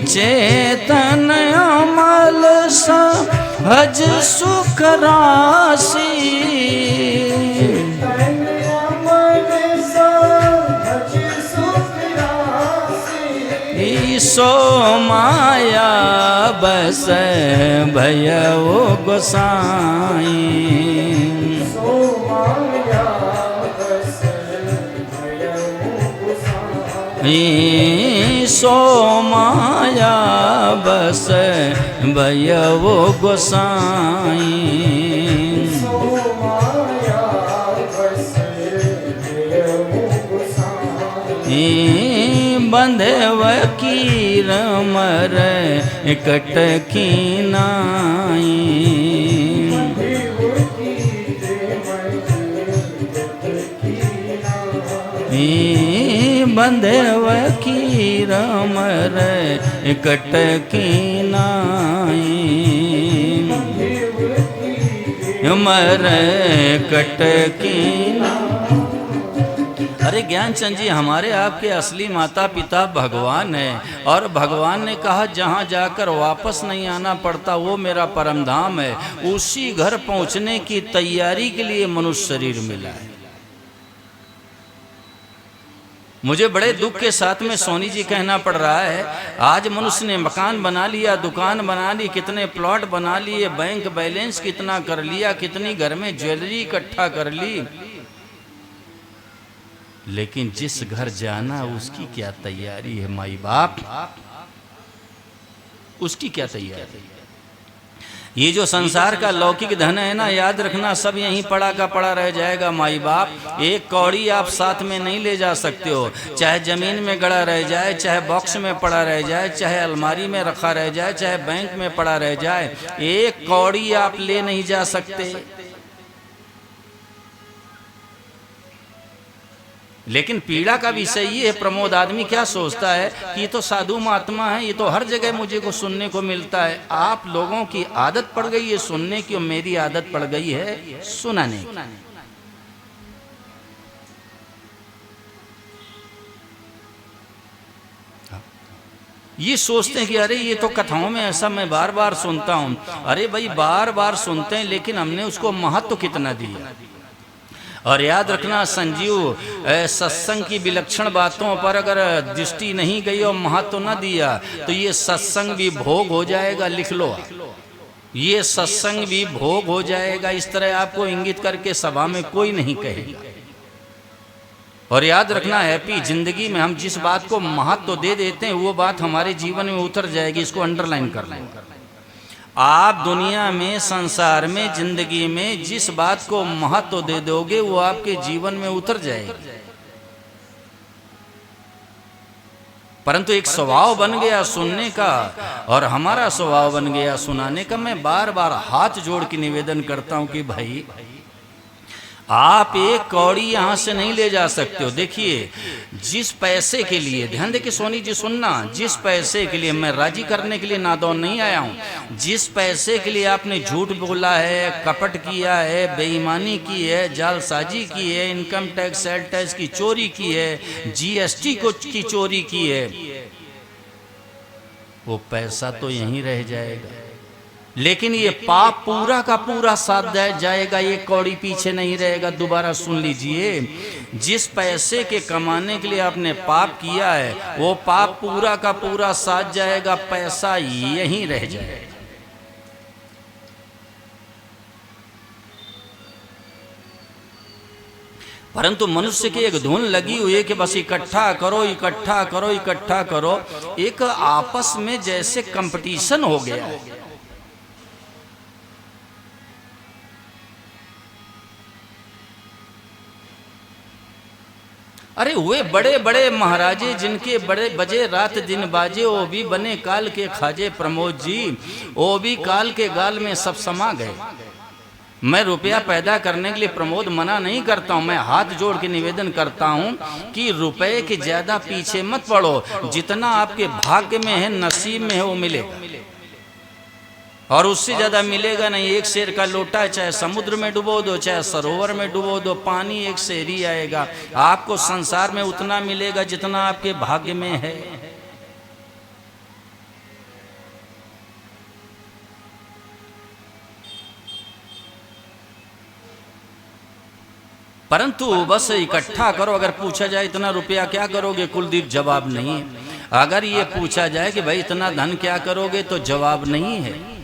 चेतन अमल सहज सुख राशि, सो माया बस भयउ गोसाई, सो माया बस भयउ गोसाई, बंधे वकीर मर कटकी नाई, बंधे वकीर मर कटकी नाई, मर कटकी नाई। अरे ज्ञानचंद जी, हमारे आपके असली माता पिता भगवान है, और भगवान ने कहा जहाँ जाकर वापस नहीं आना पड़ता वो मेरा परम धाम है। उसी घर पहुँचने की तैयारी के लिए मनुष्य शरीर मिला है। मुझे बड़े दुख के साथ में सोनी जी कहना पड़ रहा है, आज मनुष्य ने मकान बना लिया, दुकान बना ली, कितने प्लॉट बना लिए, बैंक बैलेंस कितना कर लिया, कितनी घर में ज्वेलरी इकट्ठा कर ली, लेकिन जिस घर जाना उसकी क्या तैयारी है माई बाप, उसकी क्या तैयारी है? ये जो संसार का लौकिक धन है ना, याद रखना सब यहीं पड़ा का पड़ा रह जाएगा। माई बाप, एक कौड़ी आप साथ में नहीं ले जा सकते हो, चाहे जमीन में गड़ा रह जाए, चाहे बॉक्स में पड़ा रह जाए, चाहे अलमारी में रखा रह जाए, चाहे बैंक में पड़ा रह जाए, एक कौड़ी आप ले नहीं जा सकते। लेकिन पीड़ा का विषय ये है प्रमोद, आदमी क्या सोचता है कि ये तो साधु महात्मा है, ये तो हर जगह मुझे को सुनने को मिलता है। आप लोगों की आदत पड़ गई है सुनने की, और मेरी आदत पड़ गई है सुनाने की। ये सोचते हैं कि अरे ये तो कथाओं में ऐसा मैं बार बार सुनता हूं। अरे भाई बार बार सुनते हैं, लेकिन हमने उसको महत्व कितना दिया। और याद रखना संजीव, सत्संग की विलक्षण बातों पर अगर दृष्टि नहीं गई और महत्व न दिया तो ये सत्संग भी भोग हो जाएगा। लिख लो, ये सत्संग भी भोग हो जाएगा। इस तरह आपको इंगित करके सभा में कोई नहीं कहेगा। और याद रखना हैप्पी, जिंदगी में हम जिस बात को महत्व दे देते हैं वो बात हमारे जीवन में उतर जाएगी। इसको अंडरलाइन कर लें। आप दुनिया में, संसार में, जिंदगी में जिस बात को महत्व दे दोगे वो आपके जीवन में उतर जाएगी। परंतु एक स्वभाव बन गया सुनने का, और हमारा स्वभाव बन गया सुनाने का। मैं बार बार हाथ जोड़ के निवेदन करता हूं कि भाई आप एक कौड़ी यहां से नहीं ले जा सकते हो। देखिए, जिस पैसे के लिए, ध्यान दे के सोनी जी सुनना, जिस पैसे के लिए, मैं राजी करने के लिए नादौन नहीं आया हूं, जिस पैसे के लिए आपने झूठ बोला है, कपट किया है, बेईमानी की है, जालसाजी की है, इनकम टैक्स, सेल टैक्स की चोरी की है, जीएसटी की चोरी की है, वो पैसा तो यहीं रह जाएगा। लेकिन ये पाप पूरा का पूरा साथ जाएगा, ये कौड़ी पीछे नहीं रहेगा। दोबारा सुन लीजिए, जिस पैसे के कमाने के लिए आपने पाप किया है वो पाप पूरा का पूरा साथ जाएगा, पैसा यहीं रह जाएगा। परंतु मनुष्य की एक धुन लगी हुई है कि बस इकट्ठा करो, इकट्ठा करो, इकट्ठा करो। एक आपस में जैसे कंपटीशन हो गया है। अरे वे बड़े बड़े महाराजे जिनके बड़े बजे रात दिन बाजे, वो भी बने काल के खाजे प्रमोद जी, वो भी काल के गाल में सब समा गए। मैं रुपया पैदा करने के लिए प्रमोद मना नहीं करता हूं, मैं हाथ जोड़ के निवेदन करता हूं कि रुपए के ज्यादा पीछे मत पड़ो। जितना आपके भाग्य में है, नसीब में है, वो मिलेगा, और उससे ज्यादा मिलेगा नहीं। एक शेर का लोटा चाहे समुद्र में डुबो दो, चाहे सरोवर में डुबो दो, पानी एक शेर ही आएगा। आपको संसार में उतना मिलेगा जितना आपके भाग्य में है। परंतु बस इकट्ठा करो। अगर पूछा जाए इतना रुपया क्या करोगे, कुलदीप जवाब नहीं है। अगर ये पूछा जाए कि भाई इतना धन क्या करोगे, तो जवाब नहीं है।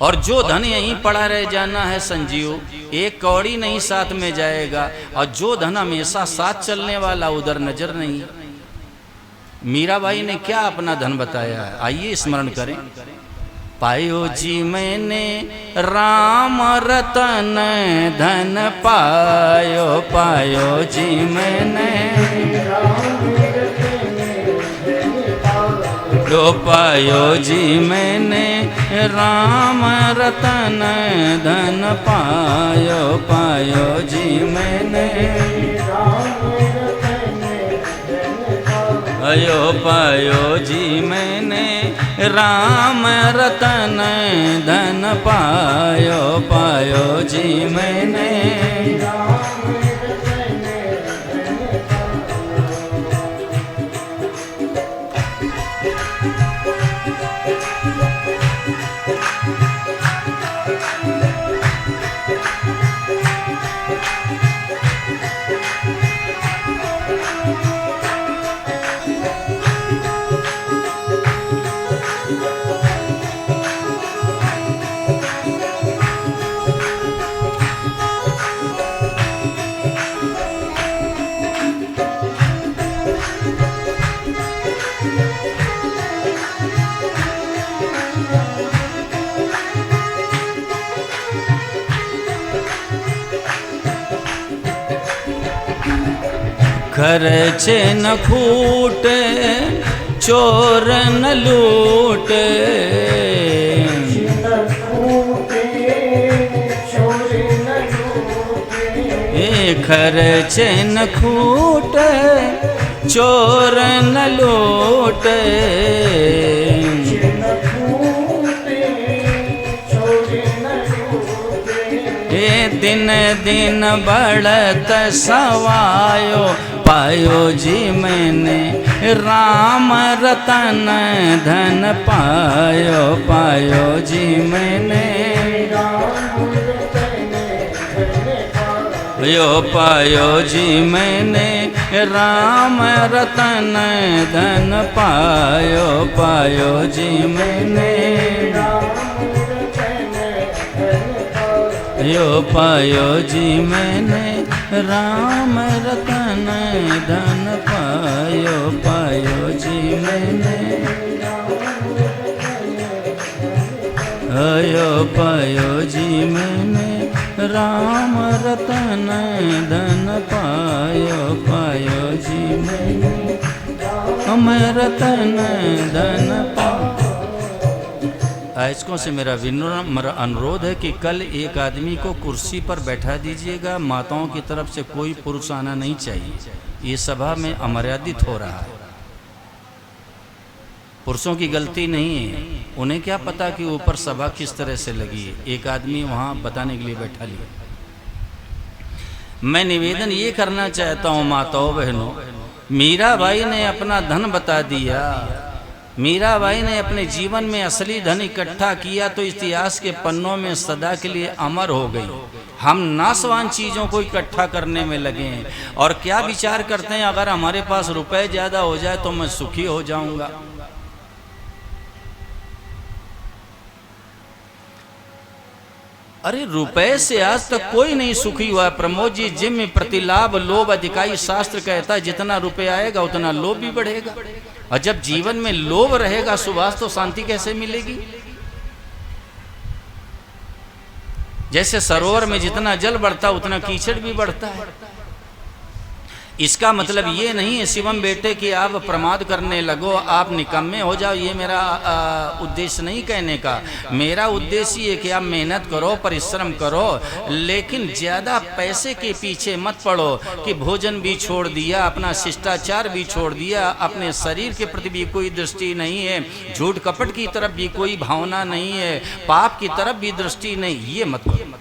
और जो धन यहीं पड़ा रह जाना है संजीव, एक कौड़ी नहीं साथ में जाएगा। और जो धन हमेशा साथ चलने वाला, उधर नजर नहीं। मीराबाई ने क्या अपना धन बताया है, आइए स्मरण करें। पायो जी मैंने राम रतन धन पायो, पायो जी मैंने पायो जी मैंने राम रतन धन पायो, पायो जी मैंने पायो, पायो जी मैंने राम रतन धन पायो, पायो जी मैंने। खर्चे न खूटे चोर न लूटे, खर्चे न खूटे चोर न लूटे, दिन दिन बढ़त सवायो पायो जी मैंने, राम रतन धन पायो पायो जी मैंने, यो पायो जी मैंने, राम रतन धन पायो पायो जी मैंने, यो पायो जी मैंने, राम रतन धन पायो पायो जी मैंने, यो पायो जी मैंने, राम रतन धन पायो पायो जी मैंने, हम रतन धन पायो। आयोजकों से मेरा विनम्र अनुरोध है कि कल एक आदमी को कुर्सी पर बैठा दीजिएगा, माताओं की तरफ से कोई पुरुष आना नहीं चाहिए, ये सभा में अमर्यादित हो रहा है। पुरुषों की गलती नहीं है, उन्हें क्या पता कि ऊपर सभा किस तरह से लगी है, एक आदमी वहाँ बताने के लिए बैठा लिया। मैं निवेदन ये करना चाहता हूँ माताओं बहनों, मीराबाई ने अपना धन बता दिया, मीराबाई ने अपने जीवन में असली धन इकट्ठा किया तो इतिहास के पन्नों में सदा के लिए अमर हो गई। हम नाशवान चीज़ों को इकट्ठा करने में लगे हैं और क्या विचार करते हैं, अगर हमारे पास रुपए ज़्यादा हो जाए तो मैं सुखी हो जाऊंगा। अरे रुपए से आज तक कोई नहीं सुखी हुआ। प्रमोद जी, जिम में प्रतिलाभ लोभ अधिकाई शास्त्र कहता है जितना रुपए आएगा उतना लोभ भी बढ़ेगा, और जब जीवन में लोभ रहेगा सुभाष तो शांति कैसे मिलेगी। जैसे सरोवर में जितना जल बढ़ता उतना कीचड़ भी बढ़ता है। इसका मतलब ये नहीं है शिवम बेटे कि आप प्रमाद करने लगो, आप निकम्मे हो जाओ, ये मेरा उद्देश्य नहीं कहने का। मेरा उद्देश्य ये कि आप मेहनत करो, परिश्रम करो, लेकिन ज़्यादा पैसे के पीछे मत पड़ो कि भोजन भी छोड़ दिया, अपना शिष्टाचार भी छोड़ दिया, अपने शरीर के प्रति भी कोई दृष्टि नहीं है, झूठ कपट की तरफ भी कोई भावना नहीं है, पाप की तरफ भी दृष्टि नहीं, ये मत करो।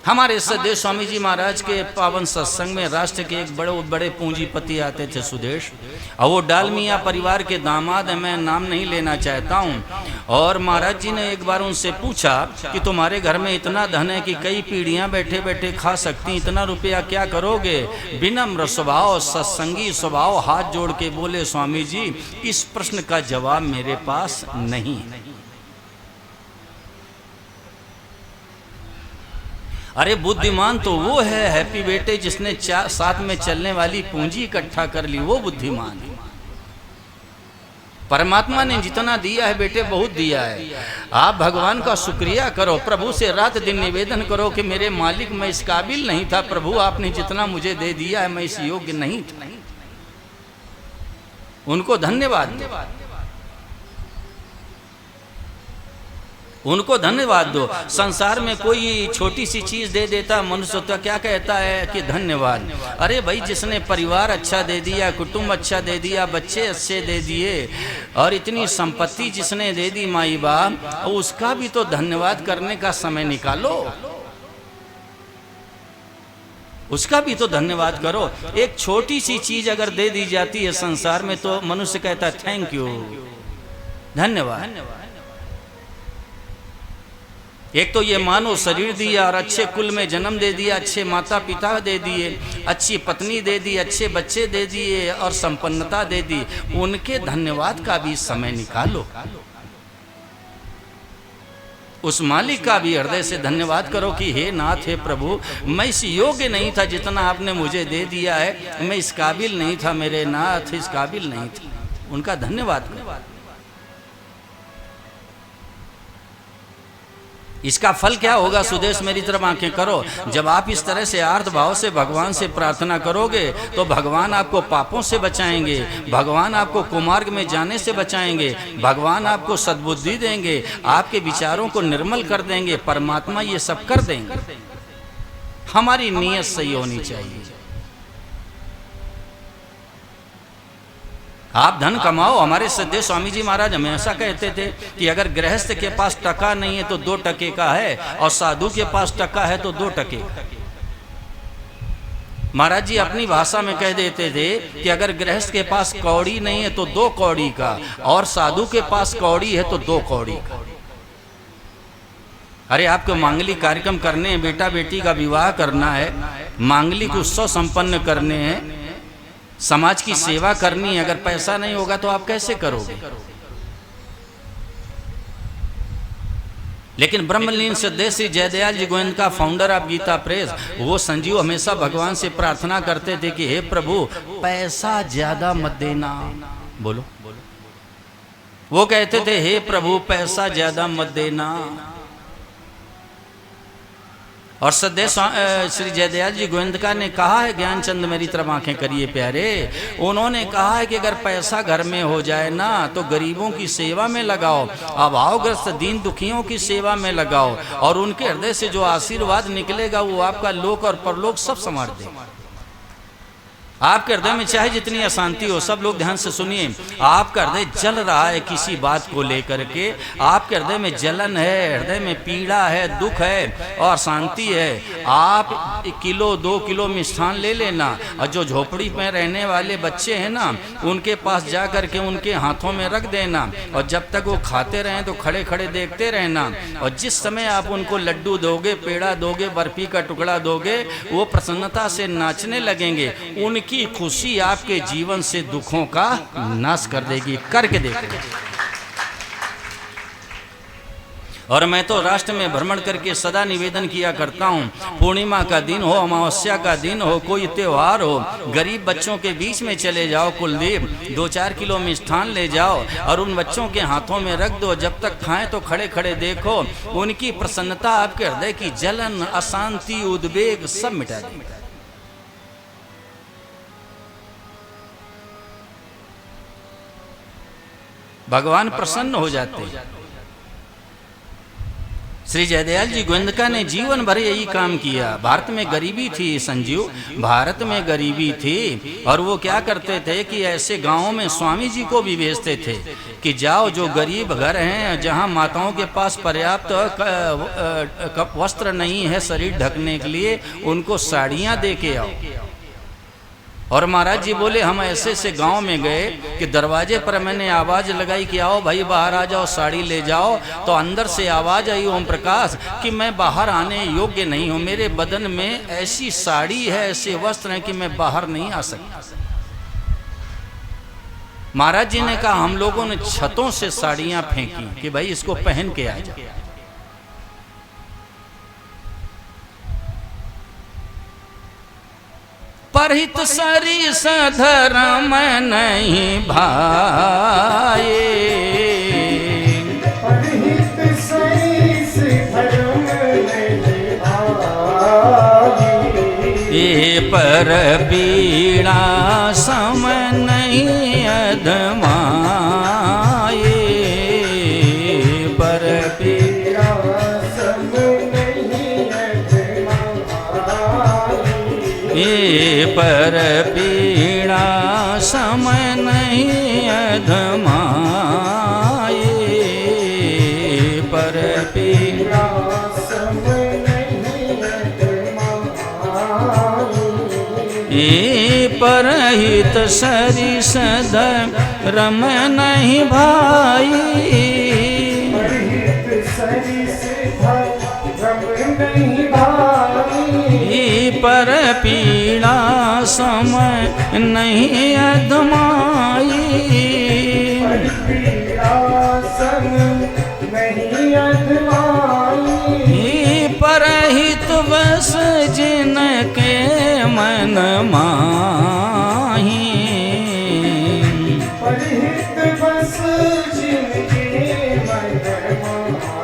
हमारे सदैव स्वामी जी महाराज के पावन सत्संग में राष्ट्र के एक बड़े पूंजीपति आते थे सुदेश, और वो डालमिया परिवार के दामाद हैं, मैं नाम नहीं लेना चाहता हूँ। और महाराज जी ने एक बार उनसे पूछा कि तुम्हारे घर में इतना धन है कि कई पीढ़ियाँ बैठे बैठे खा सकती, इतना रुपया क्या करोगे। विनम्र स्वभाव, सत्संगी स्वभाव, हाथ जोड़ के बोले, स्वामी जी इस प्रश्न का जवाब मेरे पास नहीं। अरे बुद्धिमान तो वो है हैप्पी बेटे जिसने साथ में चलने वाली पूंजी इकट्ठा कर ली, वो बुद्धिमान है। परमात्मा ने जितना दिया है बेटे बहुत दिया है, आप भगवान का शुक्रिया करो, प्रभु से रात दिन निवेदन करो कि मेरे मालिक मैं इस काबिल नहीं था, प्रभु आपने जितना मुझे दे दिया है मैं इस योग्य नहीं था। उनको धन्यवाद, उनको धन्यवाद दो। संसार में कोई छोटी सी चीज दे देता मनुष्य तो क्या कहता है कि धन्यवाद। अरे भाई, जिसने परिवार अच्छा दे दिया, कुटुंब अच्छा दे दिया, बच्चे अच्छे दे दिए, और इतनी संपत्ति जिसने दे दी माई बाप, उसका भी तो धन्यवाद करने का समय निकालो, उसका भी तो धन्यवाद करो। एक छोटी सी चीज अगर दे दी जाती है संसार में तो मनुष्य कहता है थैंक यू, धन्यवाद। एक तो ये मानव शरीर दिया और अच्छे कुल में जन्म दे दिया, अच्छे माता पिता दे दिए, अच्छी पत्नी दे दी, अच्छे बच्चे दे दिए और संपन्नता दे दी, उनके धन्यवाद का भी समय निकालो। उस मालिक का भी हृदय से धन्यवाद करो कि हे नाथ, हे प्रभु, मैं इस योग्य नहीं था जितना आपने मुझे दे दिया है, मैं इस काबिल नहीं था मेरे नाथ, इस काबिल नहीं था। उनका धन्यवाद करो। इसका फल क्या होगा? सुदेश मेरी तरफ आंखें करो। जब आप इस तरह से आर्त भाव से भगवान से प्रार्थना करोगे तो भगवान आपको पापों से बचाएंगे, भगवान आपको कुमार्ग में जाने से बचाएंगे, भगवान आपको सद्बुद्धि देंगे, आपके विचारों को निर्मल कर देंगे, परमात्मा ये सब कर देंगे। हमारी नीयत सही होनी चाहिए। आप धन कमाओ। हमारे सद्य स्वामी जी महाराज हमेशा कहते थे कि अगर गृहस्थ के पास टका नहीं है तो 2 टके का है, और साधु के पास टका है तो 2 टके का। महाराज जी अपनी भाषा में कह देते थे कि अगर गृहस्थ के पास कौड़ी नहीं है तो 2 कौड़ी का, और साधु के पास कौड़ी है तो 2 कौड़ी का। अरे आपको मांगलिक कार्यक्रम करने हैं, बेटा बेटी का विवाह करना है, मांगलिक उत्सव संपन्न करने हैं, समाज की सेवा करनी है, अगर पैसा नहीं होगा तो आप कैसे करोगे? लेकिन ब्रह्मलीन सिद्धेश श्री जयदयाल जी गोविंद का फाउंडर ऑफ गीता प्रेस, वो संजीव हमेशा भगवान से प्रार्थना करते थे कि हे प्रभु पैसा ज्यादा मत देना। बोलो, वो कहते थे हे प्रभु पैसा ज्यादा मत देना। और सदैव श्री जयदयाल जी गोविंदका ने कहा है, ज्ञानचंद मेरी तरफ आंखें करिए प्यारे, उन्होंने कहा है कि अगर पैसा घर में हो जाए ना तो गरीबों की सेवा में लगाओ, अभावग्रस्त दीन दुखियों की सेवा में लगाओ, और उनके हृदय से जो आशीर्वाद निकलेगा वो आपका लोक और परलोक सब संवार देगा। आपके हृदय में चाहे जितनी अशांति हो, सब लोग ध्यान से सुनिए, आपका हृदय जल रहा है किसी बात को लेकर के, आपके हृदय में जलन है, हृदय में पीड़ा है, दुख है और शांति है, आप 1 किलो 2 किलो मिष्ठान ले लेना, और जो झोपड़ी में रहने वाले बच्चे हैं ना उनके पास जा करके उनके हाथों में रख देना, और जब तक वो खाते रहें तो खड़े खड़े देखते रहना, और जिस समय आप उनको लड्डू दोगे, पेड़ा दोगे, बर्फी का टुकड़ा दोगे, वो प्रसन्नता से नाचने लगेंगे। उनकी खुशी आपके जीवन से दुखों का नाश कर देगी। करके देखो। और मैं तो राष्ट्र में भ्रमण करके सदा निवेदन किया करता हूँ, पूर्णिमा का दिन हो, अमावस्या का दिन हो, कोई त्योहार हो, गरीब बच्चों के बीच में चले जाओ, कुलदीप 2-4 किलो मिष्ठान ले जाओ और उन बच्चों के हाथों में रख दो, जब तक खाएं तो खड़े खड़े देखो, उनकी प्रसन्नता आपके हृदय की जलन, अशांति, उद्वेग सब मिटा देगी। भगवान प्रसन्न हो जाते हैं। श्री जयदयाल जी गोविंदका ने जीवन भर यही काम किया। भारत में गरीबी थी संजीव, भारत में गरीबी थी, और वो क्या करते थे कि ऐसे गांवों में स्वामी जी को भी भेजते थे कि जाओ जो गरीब घर हैं, जहां माताओं के पास पर्याप्त वस्त्र नहीं है शरीर ढकने के लिए, उनको साड़ियां दे के आओ। और महाराज जी बोले हम ऐसे से गांव में गए कि दरवाजे पर मैंने आवाज़ लगाई कि आओ भाई बाहर आ जाओ, साड़ी ले जाओ, तो अंदर से आवाज़ आई ओम प्रकाश कि मैं बाहर आने योग्य नहीं हूँ, मेरे बदन में ऐसी साड़ी है, ऐसे वस्त्र हैं कि मैं बाहर नहीं आ सकता। महाराज जी ने कहा हम लोगों ने छतों से साड़ियाँ फेंकी कि भाई इसको पहन के आ जाओ। परहित सरिस धर्म नहीं भाए, परहित सरिस धर्म नहीं भाए, ये पर पीड़ा सम नहीं अधमाए, पर पीड़ा सम नहीं अधमाए, ये पर पीड़ा सम नहीं अधमाए, पर पीड़ा सम नहीं अधमाए, ये परहित सरिस धर्म नहीं भाई, परहित सरिस धर्म नहीं भाई, पर पीड़ा समय नहीं अधमाई, पर पीड़ा समय नहीं अधमाई, परहित बस जिनके मन माही, परहित बस जिनके मन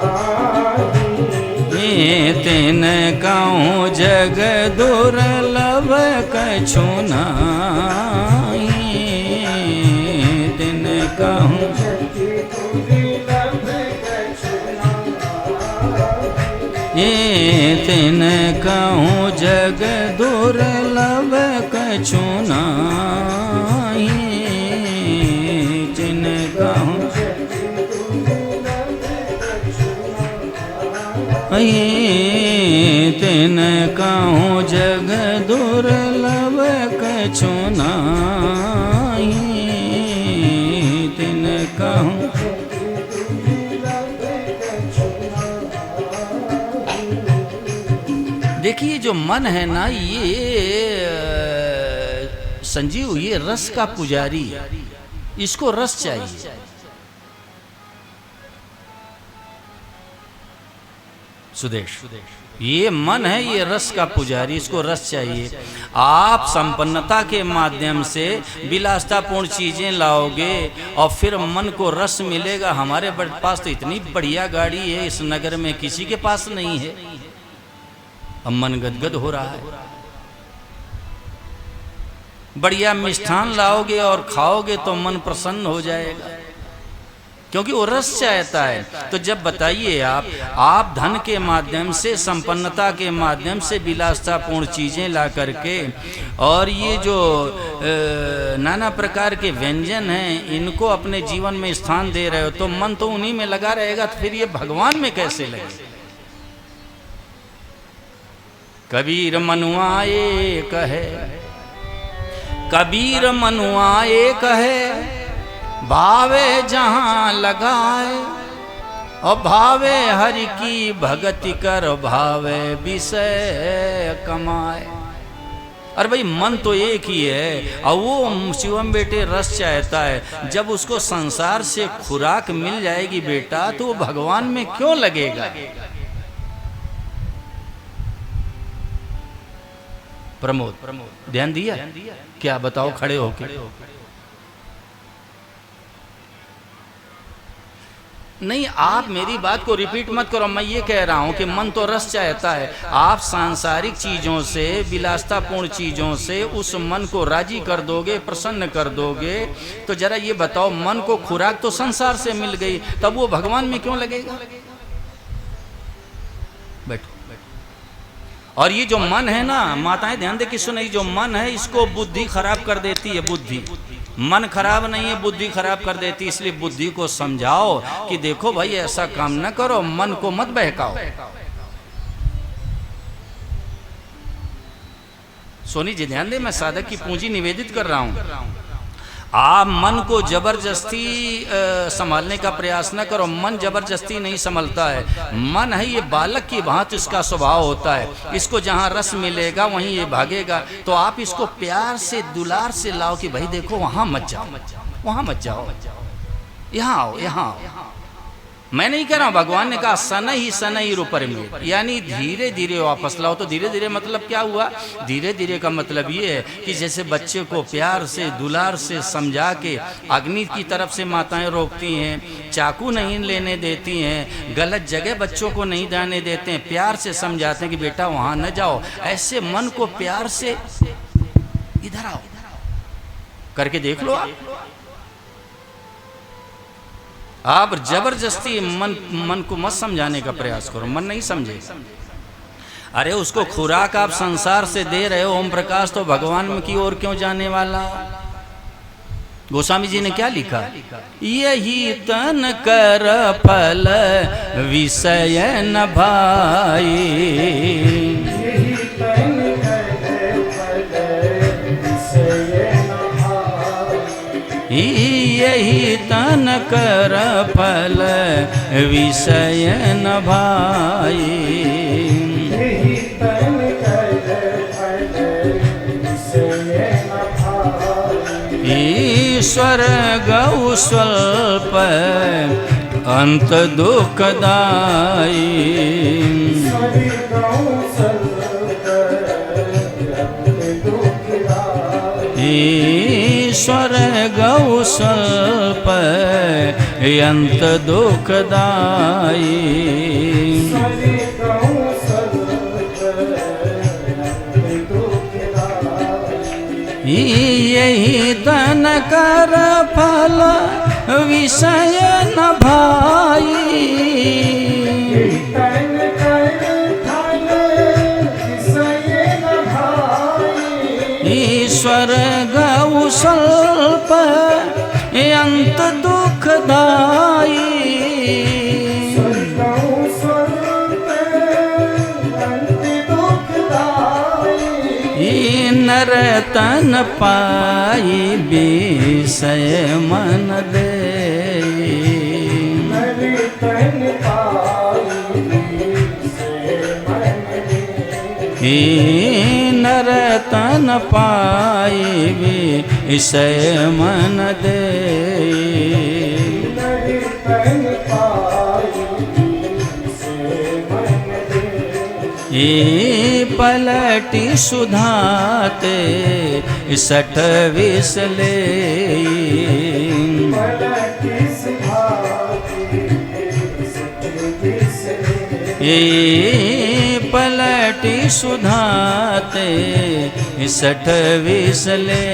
माही, तिन कहूँ जग दुर्लभ कछु नाहीं, तिन कहूँ तिन कहूँ जग दुर्लभ कछु नाहीं, तिन कहूँ तिन कहूँ जग दुर्लभ कछु नाहीं, तिन कहूँ। देखिए जो मन है ना, ये संजीव, ये रस का पुजारी, इसको रस चाहिए। सुदेश, ये मन है, ये रस का पुजारी, इसको रस चाहिए। आप संपन्नता के माध्यम से विलासतापूर्ण चीजें लाओगे और फिर मन को रस मिलेगा। हमारे पास तो इतनी बढ़िया गाड़ी है, इस नगर में किसी के पास नहीं है, अब मन गदगद हो रहा है। बढ़िया मिष्ठान लाओगे और खाओगे तो मन प्रसन्न हो जाएगा, क्योंकि वो रस चाहता है। तो जब बताइए आप धन के माध्यम से, संपन्नता के माध्यम से विलासतापूर्ण चीजें ला करके, और ये जो नाना प्रकार के व्यंजन हैं, इनको अपने जीवन में स्थान दे रहे हो, तो मन तो उन्हीं में लगा रहेगा, तो फिर ये भगवान में कैसे लगे। कबीर मनुआ एक है, कबीर मनुआ एक है, भावे जहाँ लगाए, और भावे हरि की भगति कर, भावे विषय कमाए। अरे भाई, मन तो एक ही है, और वो शिवम बेटे रस चाहता है। जब उसको संसार से खुराक मिल जाएगी बेटा, तो वो भगवान में क्यों लगेगा। प्रमोद, ध्यान दिया क्या? बताओ खड़े होके। नहीं, आप मेरी बात को रिपीट मत करो। मैं ये कह रहा हूं कि मन तो रस चाहता है। आप सांसारिक चीजों से, विलासतापूर्ण चीजों से उस मन को राजी कर दोगे, प्रसन्न कर दोगे, तो जरा ये बताओ, मन को खुराक तो संसार से मिल गई, तब वो भगवान में क्यों लगेगा। बैठो। और ये जो मन है ना, माताएं ध्यान दे कि सुनिए, जो मन है इसको बुद्धि खराब कर देती है। बुद्धि, मन खराब नहीं है, बुद्धि खराब कर देती। इसलिए बुद्धि को समझाओ कि देखो भाई, ऐसा काम न करो, मन को मत बहकाओ। सोनी जी ध्यान दे, मैं साधक की पूंजी निवेदित कर रहा हूं। आप मन को जबरदस्ती संभालने का प्रयास न करो। मन जबरदस्ती नहीं संभलता है। मन है ये बालक की भांति इसका स्वभाव होता है। इसको जहाँ रस मिलेगा वहीं ये भागेगा। तो आप इसको प्यार से, दुलार से लाओ कि भाई देखो, वहाँ मत जाओ, वहाँ मत जाओ, यहाँ आओ, यहाँ आओ। मैं नहीं कह रहा हूँ, भगवान ने कहा सनई रूपरमेत, यानी धीरे धीरे वापस लाओ। तो धीरे धीरे मतलब क्या हुआ? धीरे धीरे का मतलब ये है कि जैसे बच्चे को प्यार से, दुलार से समझा के, अग्नि की तरफ से माताएं रोकती हैं, चाकू नहीं लेने देती हैं, गलत जगह बच्चों को नहीं जाने देते हैं, प्यार से समझाते हैं कि बेटा वहाँ न जाओ। ऐसे मन को प्यार से इधर आओ करके देख लो। आप जबरदस्ती मन को मत समझाने का प्रयास करो, मन नहीं समझे। अरे उसको खुराक आप संसार से दे रहे हो, ओम प्रकाश तो भगवान की ओर क्यों जाने वाला। गोस्वामी जी ने क्या लिखा? यही तन कर फल विषय न भाई, यही तन कर फल विषय न भाई, ईश्वर गौ स्वल्प अंत दुखदाई, ईश्वर गौ स्वल्प अंत दुखदाई, यही तन कर फल विषय न भाई, तन कर फल विषय न भाई। ईश्वर गौ स्वल्प अंत दुखदाई, नर तन पाई विषय मन दे, नर तन पाई विषय मन दे। नर तन पाई विषय मन दे, नर तन पाई विषय मन दे। पलटी सुधाते 60 विसले, पलटी सुधाते 60 विसले। पलटी सुधाते 60 विसले,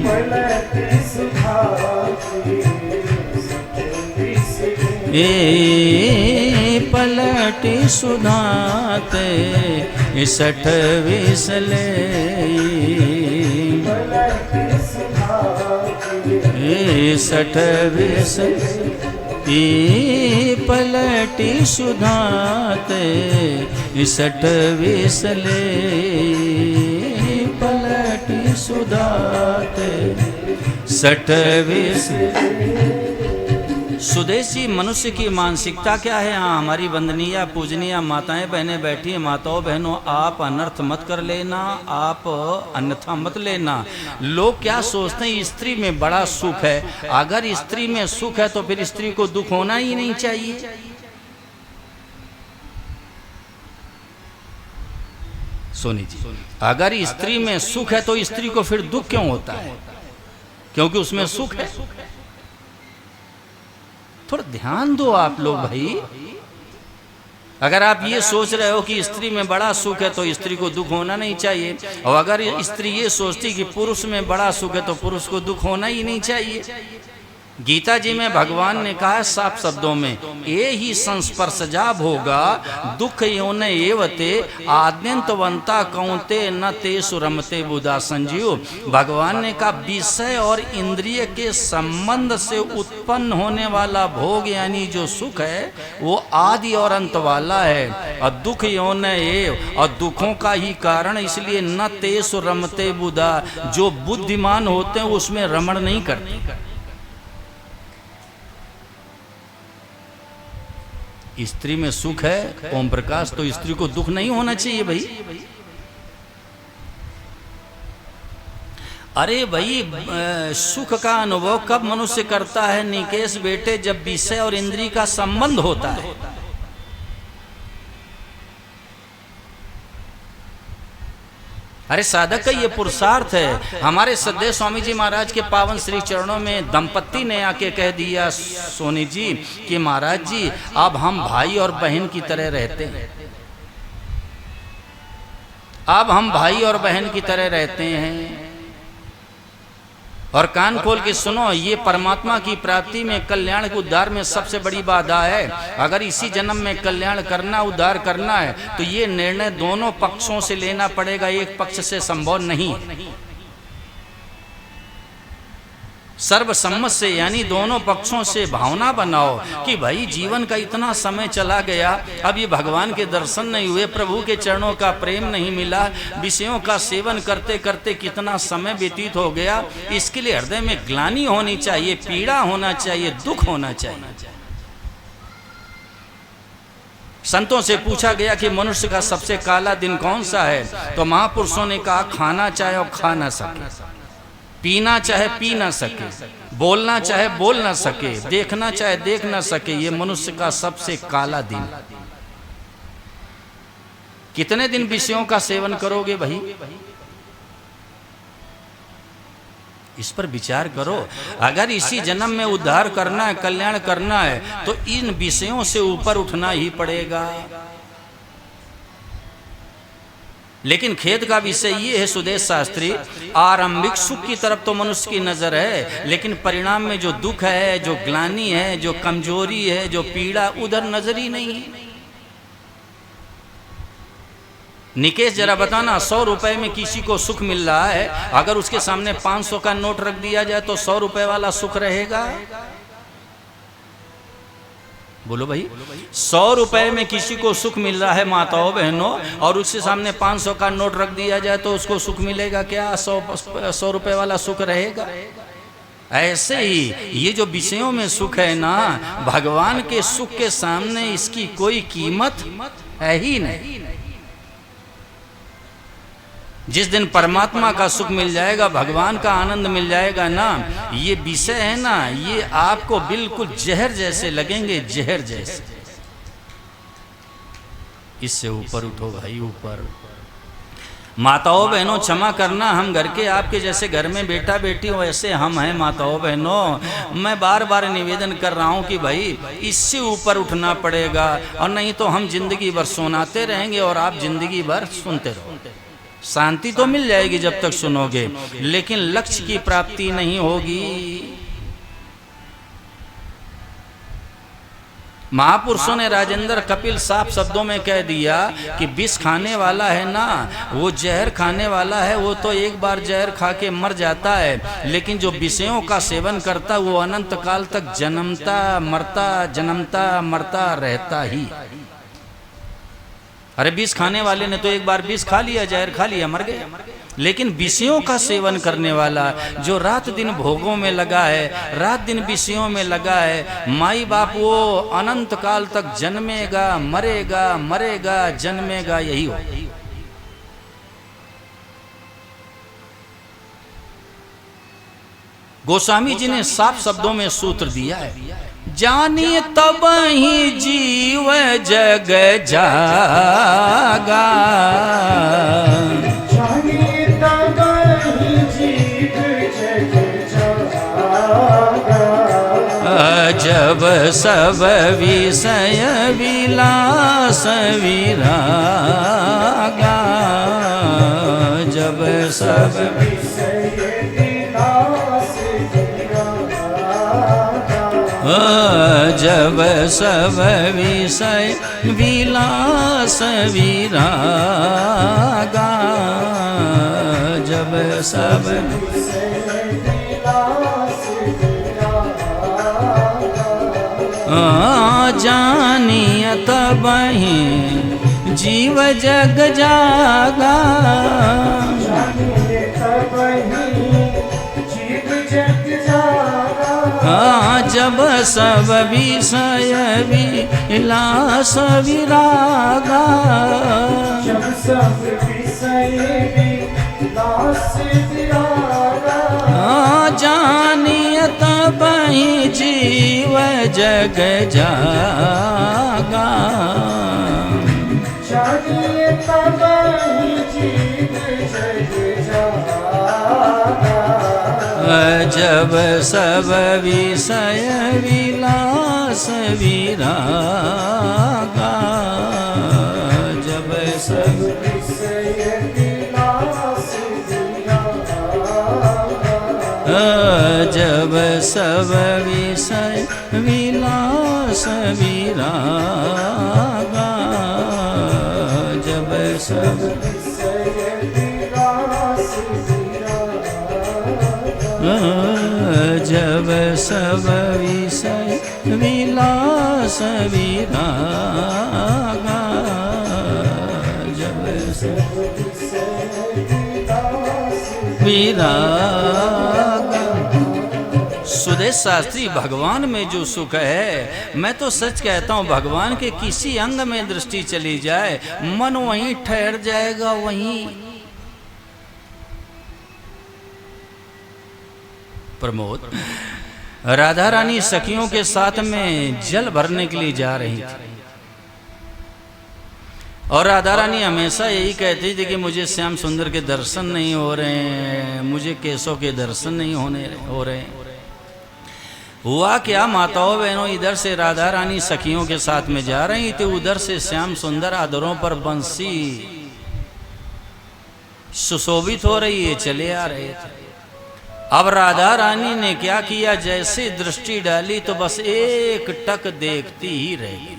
पलटी सुधाते 60 विसले। पलटी सुधाते 60 विसले, पलटी सुधाते 60 विसले। पलटी सुधाते 60 विसले, पलटी सुधाते 60 विसले। सुदेशी मनुष्य की मानसिकता क्या है? हाँ, हमारी वंदनीय पूजनीय माताएं बहनें बैठी हैं। माताओं बहनों, आप अनर्थ मत कर लेना, आप अन्यथा मत लेना। लोग क्या सोचते हैं, स्त्री में बड़ा सुख है। अगर स्त्री में सुख है तो फिर स्त्री को दुख होना ही नहीं चाहिए। सोनी जी, अगर स्त्री में सुख है तो स्त्री को फिर दुख क्यों होता है? क्योंकि उसमें सुख है। थोड़ा ध्यान दो आप लोग भाई। अगर आप ये सोच रहे हो कि स्त्री में बड़ा सुख है तो स्त्री को दुख होना नहीं चाहिए, और अगर स्त्री ये सोचती कि पुरुष में बड़ा सुख है तो पुरुष को दुख होना ही नहीं चाहिए। गीता जी में भगवान ने कहा है साफ शब्दों में, ये ही संस्पर्शजा भोगा दुख योन एवते आद्यंतवंता कौंते न ते सुरमते बुधा संजीव। भगवान ने कहा विषय और इंद्रिय के संबंध से उत्पन्न होने वाला भोग यानी जो सुख है वो आदि और अंत वाला है, और दुख योन एव और दुखों का ही कारण, इसलिए न ते सुरमते बुधा, जो बुद्धिमान होते हैं उसमें रमण नहीं करते। स्त्री में सुख है ओम प्रकाश, तो स्त्री को दुख नहीं होना चाहिए भाई। अरे भाई, सुख का अनुभव कब मनुष्य करता है निकेश बेटे? जब विषय और इंद्रिय का संबंध होता है। अरे साधक का ये पुरुषार्थ है। हमारे सदैव स्वामी जी महाराज के पावन श्री चरणों में दंपत्ति ने आके कह दिया सोनी जी कि महाराज जी अब हम भाई और बहन की तरह रहते हैं, अब हम भाई और बहन की तरह रहते हैं। और कान खोल के सुनो, ये परमात्मा की प्राप्ति में कल्याण के उद्धार में सबसे बड़ी बाधा है। अगर इसी जन्म में कल्याण करना, उद्धार करना है तो ये निर्णय दोनों पक्षों से लेना पड़ेगा, एक पक्ष से संभव नहीं। सर्वसम्मत से यानी दोनों पक्षों से भावना बनाओ कि भाई जीवन का इतना समय चला गया, अब ये भगवान के दर्शन नहीं हुए, प्रभु के चरणों का प्रेम नहीं मिला, विषयों का सेवन करते करते कितना समय व्यतीत हो गया। इसके लिए हृदय में ग्लानि होनी चाहिए, पीड़ा होना चाहिए, दुख होना चाहिए। संतों से पूछा गया कि मनुष्य का सबसे काला दिन कौन सा है, तो महापुरुषों ने कहा खाना चाहे और खा ना सके, पीना चाहे पी ना सके, बोलना चाहे बोल ना सके, देखना चाहे देख ना सके, ये मनुष्य का सबसे काला दिन। कितने दिन विषयों का सेवन करोगे भाई? इस पर विचार करो। अगर इसी जन्म में उद्धार करना है, कल्याण करना है, तो इन विषयों से ऊपर उठना ही पड़ेगा। लेकिन खेद का विषय ये है सुदेश शास्त्री, आरंभिक सुख की तरफ तो मनुष्य की नजर है, लेकिन परिणाम में जो दुख है, जो ग्लानि है, जो कमजोरी है, जो पीड़ा, उधर नजर ही नहीं है। निकेश जरा बताना, 100 रुपए में किसी को सुख मिल रहा है, अगर उसके सामने 500 का नोट रख दिया जाए तो 100 रुपए वाला सुख रहेगा? बोलो भाई। 100 रुपए में किसी को सुख मिल रहा है माताओं बहनों, और उसके सामने 500 का नोट रख दिया जाए तो उसको सुख मिलेगा क्या? 100 रुपए वाला सुख रहेगा? ऐसे ही ये जो विषयों में सुख है ना, भगवान के सुख के सामने इसकी कोई कीमत है ही नहीं। जिस दिन परमात्मा का सुख मिल जाएगा, भगवान का आनंद मिल जाएगा ना, ये विषय है ना, ये आपको बिल्कुल जहर जैसे लगेंगे, जहर जैसे। इससे ऊपर उठो भाई, ऊपर। माताओं बहनों क्षमा करना, हम घर के आपके जैसे घर में बेटा बेटी हो, ऐसे हम हैं माताओं बहनों। मैं बार बार निवेदन कर रहा हूं कि भाई इससे ऊपर उठना पड़ेगा, और नहीं तो हम जिंदगी भर सुनाते रहेंगे और आप जिंदगी भर सुनते रहो। शांति तो मिल जाएगी जब तक सुनोगे, लेकिन लक्ष्य की प्राप्ति नहीं होगी। महापुरुषों ने राजेंद्र कपिल साफ शब्दों में कह दिया कि विष खाने वाला है ना, वो जहर खाने वाला है, वो तो एक बार जहर खा के मर जाता है, लेकिन जो विषयों का सेवन करता वो अनंत काल तक जन्मता मरता रहता ही। अरे विष खाने वाले ने तो एक बार विष खा लिया, जहर खा लिया, मर गया। लेकिन विषयों का सेवन करने वाला जो रात दिन भोगों में लगा है, रात दिन विषयों में लगा है, माई बाप वो अनंत काल तक जन्मेगा मरेगा जन्मेगा, यही हो। गोस्वामी जी ने साफ शब्दों में सूत्र दिया है, जानिए तब ही जीव जग जागा, जानिए तब ही जीव जग जागा, जब सब विषय विलास विरागा, जब सब विषय विलास विरागा, जब सब विषय विलास विरागा, जब सब विषय विलास विरागा, जानिए तब ही जीव जग जागा, जानिए तब ही जीव जग जागा, जब सब विषय विलास विरागा, जब सब विषय विलास विरागा, जानिए तब ही जीव जग जागा, जानिए तब ही जीव जग जागा, जब सब विषय विलास विरागा, जब सब विषय विलास विरागा, जब सब विषय विलास विरागा, जब सब विषय विलास विरागा, जब सब विषय विलास विरागा, जब सब विरागा। सुदेश शास्त्री, भगवान में जो सुख है, मैं तो सच कहता हूँ, भगवान के किसी अंग में दृष्टि चली जाए, मन वहीं ठहर जाएगा, वहीं। प्रमोद, राधा रानी सखियों के साथ में जल भरने के लिए जा रही थी, और राधा रानी हमेशा यही कहती थी कि मुझे श्याम सुंदर के दर्शन नहीं हो रहे हैं, मुझे केशव के दर्शन नहीं हो रहे हैं। हुआ क्या माताओं बहनों, इधर से राधा रानी सखियों के साथ में जा रही थी, उधर से श्याम सुंदर आदरों पर बंसी सुशोभित हो रही है, चले आ रहे थे। अब राधा रानी ने क्या किया, जैसे दृष्टि डाली तो बस एक टक देखती ही रह गई।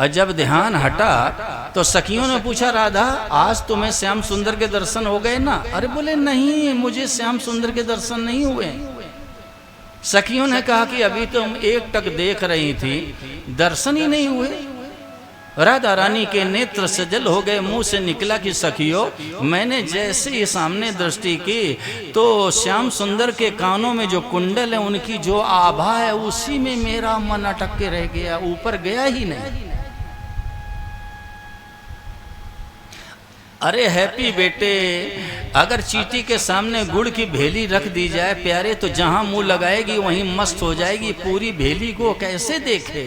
और जब ध्यान हटा तो सखियों ने पूछा, राधा आज तुम्हें श्याम सुंदर के दर्शन हो गए ना? अरे बोले नहीं, मुझे श्याम सुंदर के दर्शन नहीं हुए। सखियों ने कहा कि अभी तुम एक टक देख रही थी, दर्शन ही नहीं हुए। राधा रानी के नेत्र सजल हो गए, मुंह से निकला कि सखियों, मैंने जैसे ही सामने दृष्टि की तो श्याम सुंदर के कानों में जो कुंडल है, उनकी जो आभा है, उसी में मेरा मन अटक के रह गया, ऊपर गया ही नहीं। अरे हैप्पी बेटे, अगर चींटी के सामने गुड़ की भेली रख दी जाए प्यारे, तो जहां मुंह लगाएगी वहीं मस्त हो जाएगी, पूरी भेली को कैसे देखे?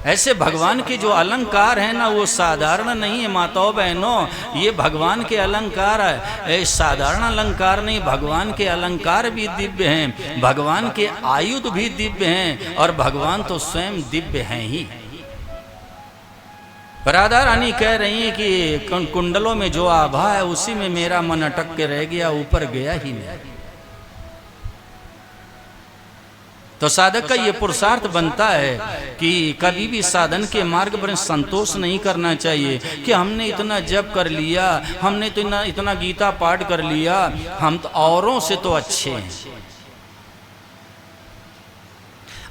ऐसे भगवान के जो अलंकार है ना, वो साधारण नहीं है माताओं बहनों। ये भगवान के अलंकार है, साधारण अलंकार नहीं। भगवान के अलंकार भी दिव्य हैं, भगवान के आयुध भी दिव्य हैं, और भगवान तो स्वयं दिव्य हैं ही। राधा रानी कह रही है कि कुंडलों में जो आभा है, उसी में मेरा मन अटक के रह गया, ऊपर गया ही नहीं। तो साधक का ये पुरुषार्थ बनता है कि कभी भी साधन के मार्ग पर संतोष नहीं करना चाहिए कि हमने इतना जप कर लिया, हमने तो इतना गीता पाठ कर लिया, हम तो औरों से तो अच्छे हैं।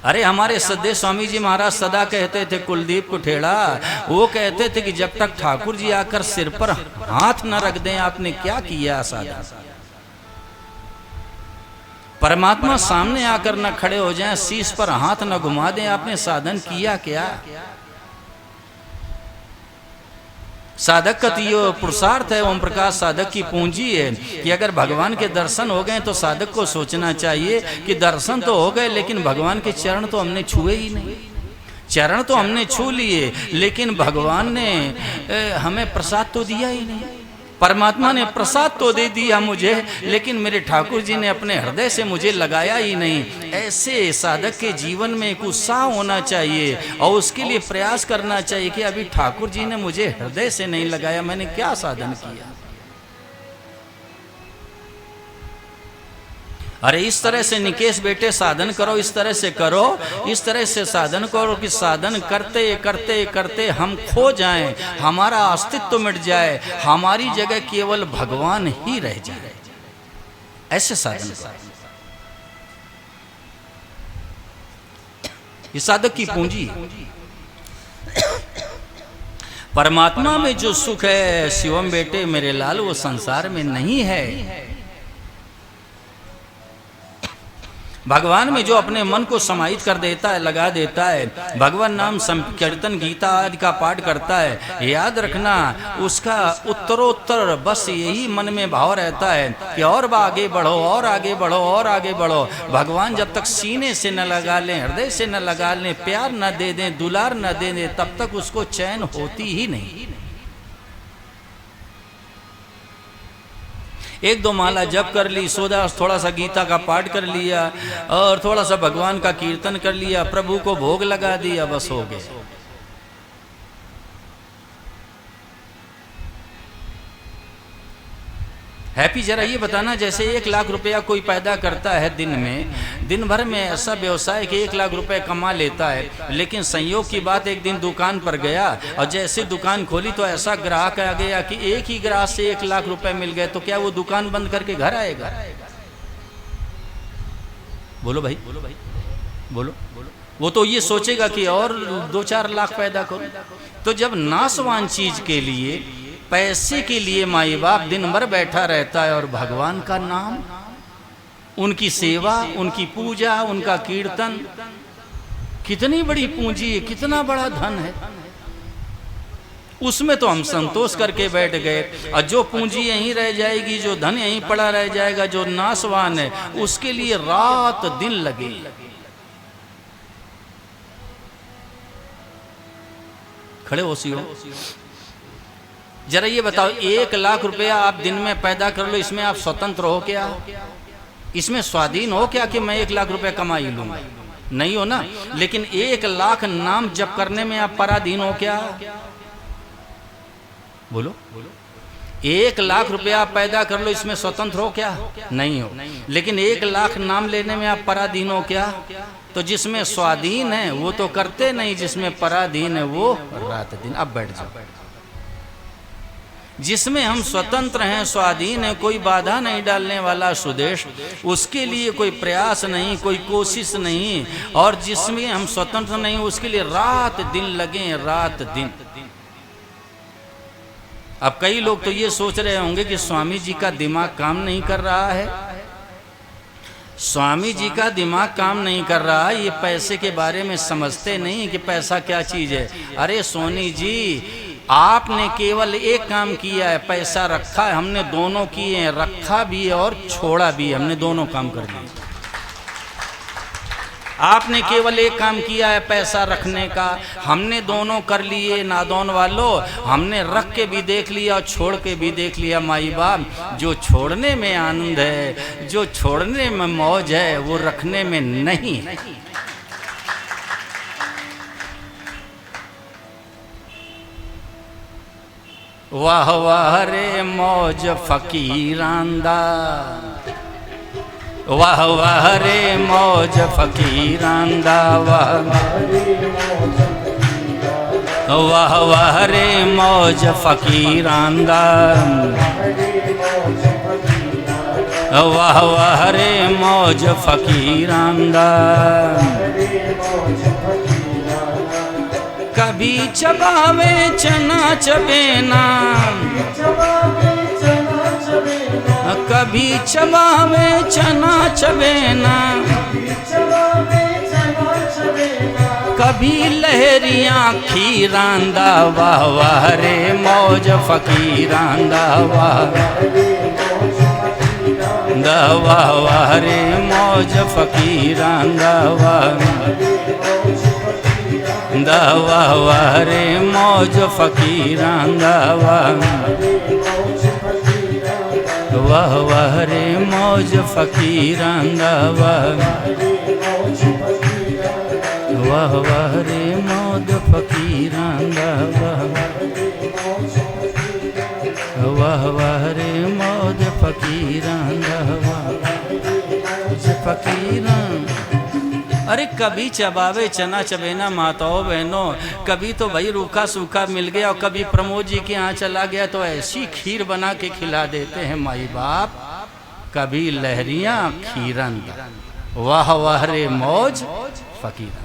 अरे हमारे सद्य स्वामी जी महाराज सदा कहते थे, कुलदीप कुठेड़ा, वो कहते थे कि जब तक ठाकुर जी आकर सिर पर हाथ न रख दें, आपने क्या किया साधन? परमात्मा सामने आकर न खड़े हो जाएं, शीश पर हाथ न घुमा दें, आपने साधन किया क्या? साधक का तो पुरुषार्थ है, ओम प्रकाश साधक की पूंजी है कि अगर भगवान के दर्शन हो गए तो साधक को सोचना चाहिए कि दर्शन तो हो गए, लेकिन भगवान के चरण तो हमने छुए ही नहीं। चरण तो हमने छू लिए, लेकिन भगवान ने हमें प्रसाद तो दिया ही नहीं। परमात्मा ने प्रसाद तो दे दिया मुझे, लेकिन मेरे ठाकुर जी ने अपने हृदय से मुझे लगाया ही नहीं। ऐसे साधक के जीवन में एक उत्साह होना चाहिए और उसके लिए प्रयास करना चाहिए कि अभी ठाकुर जी ने मुझे हृदय से नहीं लगाया, मैंने क्या साधन किया? अरे इस तरह से निकेश बेटे साधन करो, इस तरह से करो, इस तरह से साधन करो कि साधन करते करते करते हम खो जाएं, हमारा अस्तित्व मिट जाए, हमारी जगह केवल भगवान ही रह जाए। ऐसे साधन करो। ये साधक की पूंजी है। परमात्मा में जो सुख है शिवम बेटे मेरे लाल, वो संसार में नहीं है। भगवान में जो अपने मन को समाहित कर देता है, लगा देता है, भगवान नाम कीर्तन गीता आदि का पाठ करता है, याद रखना उसका उत्तरोत्तर बस यही मन में भाव रहता है कि और आगे बढ़ो, और आगे बढ़ो, और आगे बढ़ो। भगवान जब तक सीने से न लगा लें, हृदय से न लगा लें, प्यार न दे दें, दुलार न दे दें, तब तक उसको चैन होती ही नहीं। एक दो माला जप कर ली, थोड़ा सा गीता का पाठ कर लिया और थोड़ा सा भगवान का कीर्तन कर लिया, प्रभु को भोग लगा दिया, बस हो गए। हैप्पी जरा ये बताना, जैसे 1 लाख रुपया कोई पैदा करता है दिन में, दिन भर में ऐसा व्यवसाय कि 1 लाख रुपए कमा लेता है, लेकिन संयोग की बात एक दिन दुकान पर गया और जैसे दुकान खोली तो ऐसा ग्राहक आ गया कि एक ही ग्राहक से 1 लाख रुपए मिल गए, तो क्या वो दुकान बंद करके घर आएगा? बोलो भाई, बोलो। वो तो ये सोचेगा कि और 2-4 लाख पैदा करूं। तो जब नाशवान चीज के लिए, पैसे के लिए माई बाप दिन भर बैठा रहता है और भगवान का नाम, उनकी सेवा, उनकी पूजा, उनका कीर्तन, कितनी बड़ी पूंजी है, कितना बड़ा धन है, उसमें तो हम संतोष करके बैठ गए। और जो पूंजी यहीं रह जाएगी, जो धन यहीं पड़ा रह जाएगा, जो नाशवान है, उसके लिए रात दिन लगे। खड़े हो सियो, जरा ये बताओ, 1 लाख रुपया आप दिन में पैदा कर लो, इसमें आप स्वतंत्र हो क्या? इसमें स्वाधीन हो क्या कि मैं 1 लाख रुपया कमा ही लूंगा? नहीं हो ना। लेकिन 1 लाख नाम जप करने में आप पराधीन हो क्या? बोलो। 1 लाख रुपया आप पैदा कर लो, इसमें स्वतंत्र हो क्या? नहीं हो। लेकिन 1 लाख नाम लेने में आप पराधीन हो क्या? तो जिसमें स्वाधीन है वो तो करते नहीं, जिसमें पराधीन है वो रात दिन। अब बैठ जाओ। जिसमें हम स्वतंत्र हैं, स्वाधीन है, कोई बाधा नहीं डालने वाला सुदेश, उसके लिए कोई प्रयास नहीं, कोई कोशिश नहीं। और जिसमें हम स्वतंत्र नहीं, उसके लिए रात दिन लगे, रात दिन। अब कई लोग तो ये सोच रहे होंगे कि स्वामी जी का दिमाग काम नहीं कर रहा है। स्वामी जी का दिमाग काम नहीं कर रहा, ये पैसे के बारे में समझते नहीं कि पैसा क्या चीज है। अरे सोनी जी, आपने केवल एक काम किया है, पैसा रखा है। हमने दोनों किए हैं, रखा भी है और छोड़ा भी है, हमने दोनों काम कर दिए। आपने केवल एक काम किया है पैसा रखने का, हमने दोनों कर लिए। नादौन वालों, हमने रख के भी देख लिया और छोड़ के भी देख लिया। माई बाप, जो छोड़ने में आनंद है, जो छोड़ने में मौज है, वो रखने में नहीं है। वाह वाह रे मौज फकीरांदा, वाह वाह रे मौज फकीरांदा, वाह वाह रे मौज फकीरांदा, वाह वाह रे मौज फकीरांदा। कभी चबावे चना चबेना, कभी चबावे चना चबेना, कभी लहरियां खीरांदा। वाह वाह रे मौज फकीरांदा, वाह वाह वाह रे मौज फकीरांदा, वाह वाह रे मौज फकीरांदा, वाह वाह रे मौज फकीरांदा, वाह वाह रे मौज फकीरांदा, वाह वाह रे मौज फकीरांदा, फकीरां। अरे कभी चबावे चना चबेना माताओं बहनों, कभी तो भाई रूखा सूखा मिल गया और कभी प्रमोद जी के यहाँ चला गया तो ऐसी खीर बना के खिला देते हैं माई बाप। कभी लहरियां खीरंदा, वाह वाह रे मौज फकीरा।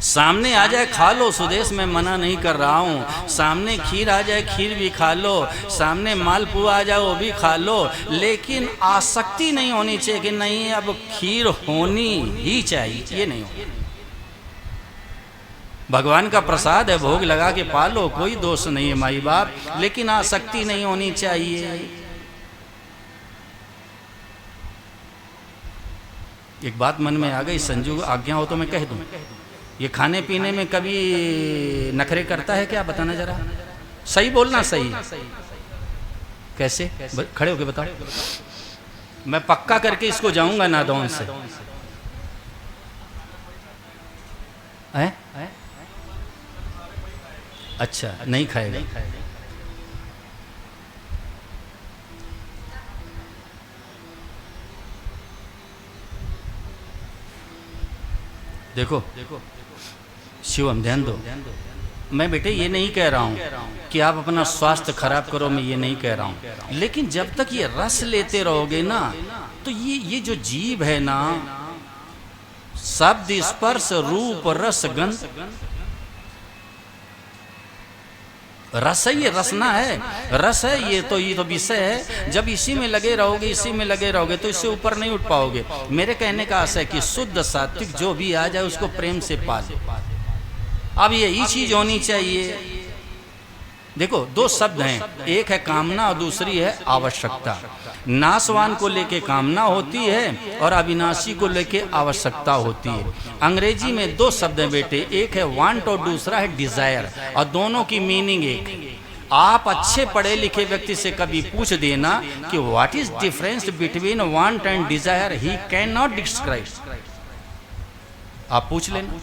सामने आ जाए खा लो सुदेश, में मना नहीं कर रहा हूँ। सामने खीर आ जाए खीर भी खा लो, सामने मालपुआ आ जाए वो भी खा लो, लेकिन आसक्ति नहीं होनी चाहिए कि नहीं अब खीर होनी ही चाहिए, ये नहीं हो। भगवान का प्रसाद है, भोग लगा के पालो, कोई दोष नहीं है माई बाप, लेकिन आसक्ति नहीं होनी चाहिए। एक बात मन में आ गई, संजू आज्ञा हो तो मैं कह दूं, ये खाने पीने में कभी नखरे करता है क्या? बताना जरा, सही बोलना, सही कैसे? खड़े होके बताओ, मैं पक्का करके इसको जाऊंगा नादौन से। है? अच्छा, नहीं खाएगा। देखो शिवम, ध्यान दो, मैं बेटे ये नहीं कह रहा हूँ कि आप अपना स्वास्थ्य खराब करो, मैं ये नहीं कह रहा हूँ, लेकिन जब तक ये रस लेते रहोगे ना, तो ये जो जीव है ना, शब्द स्पर्श रूप रस गंध, रस है, ये रसना है, रस है ये तो विषय है। जब इसी में लगे रहोगे, इसी में लगे रहोगे तो इससे ऊपर नहीं उठ पाओगे। मेरे कहने का आशय है कि शुद्ध सात्विक जो भी आ जाए उसको प्रेम से पालो। अब यही चीज होनी चाहिए। देखो दो शब्द हैं, एक है कामना और दूसरी है आवश्यकता। नाशवान को लेके कामना होती है और अविनाशी को लेके आवश्यकता होती है। अंग्रेजी में दो शब्द हैं बेटे, एक है वांट और दूसरा है डिजायर, और दोनों की मीनिंग एक है। आप अच्छे पढ़े लिखे व्यक्ति से कभी पूछ देना कि what is difference between want and desire, he can not describe. आप पूछ लेना।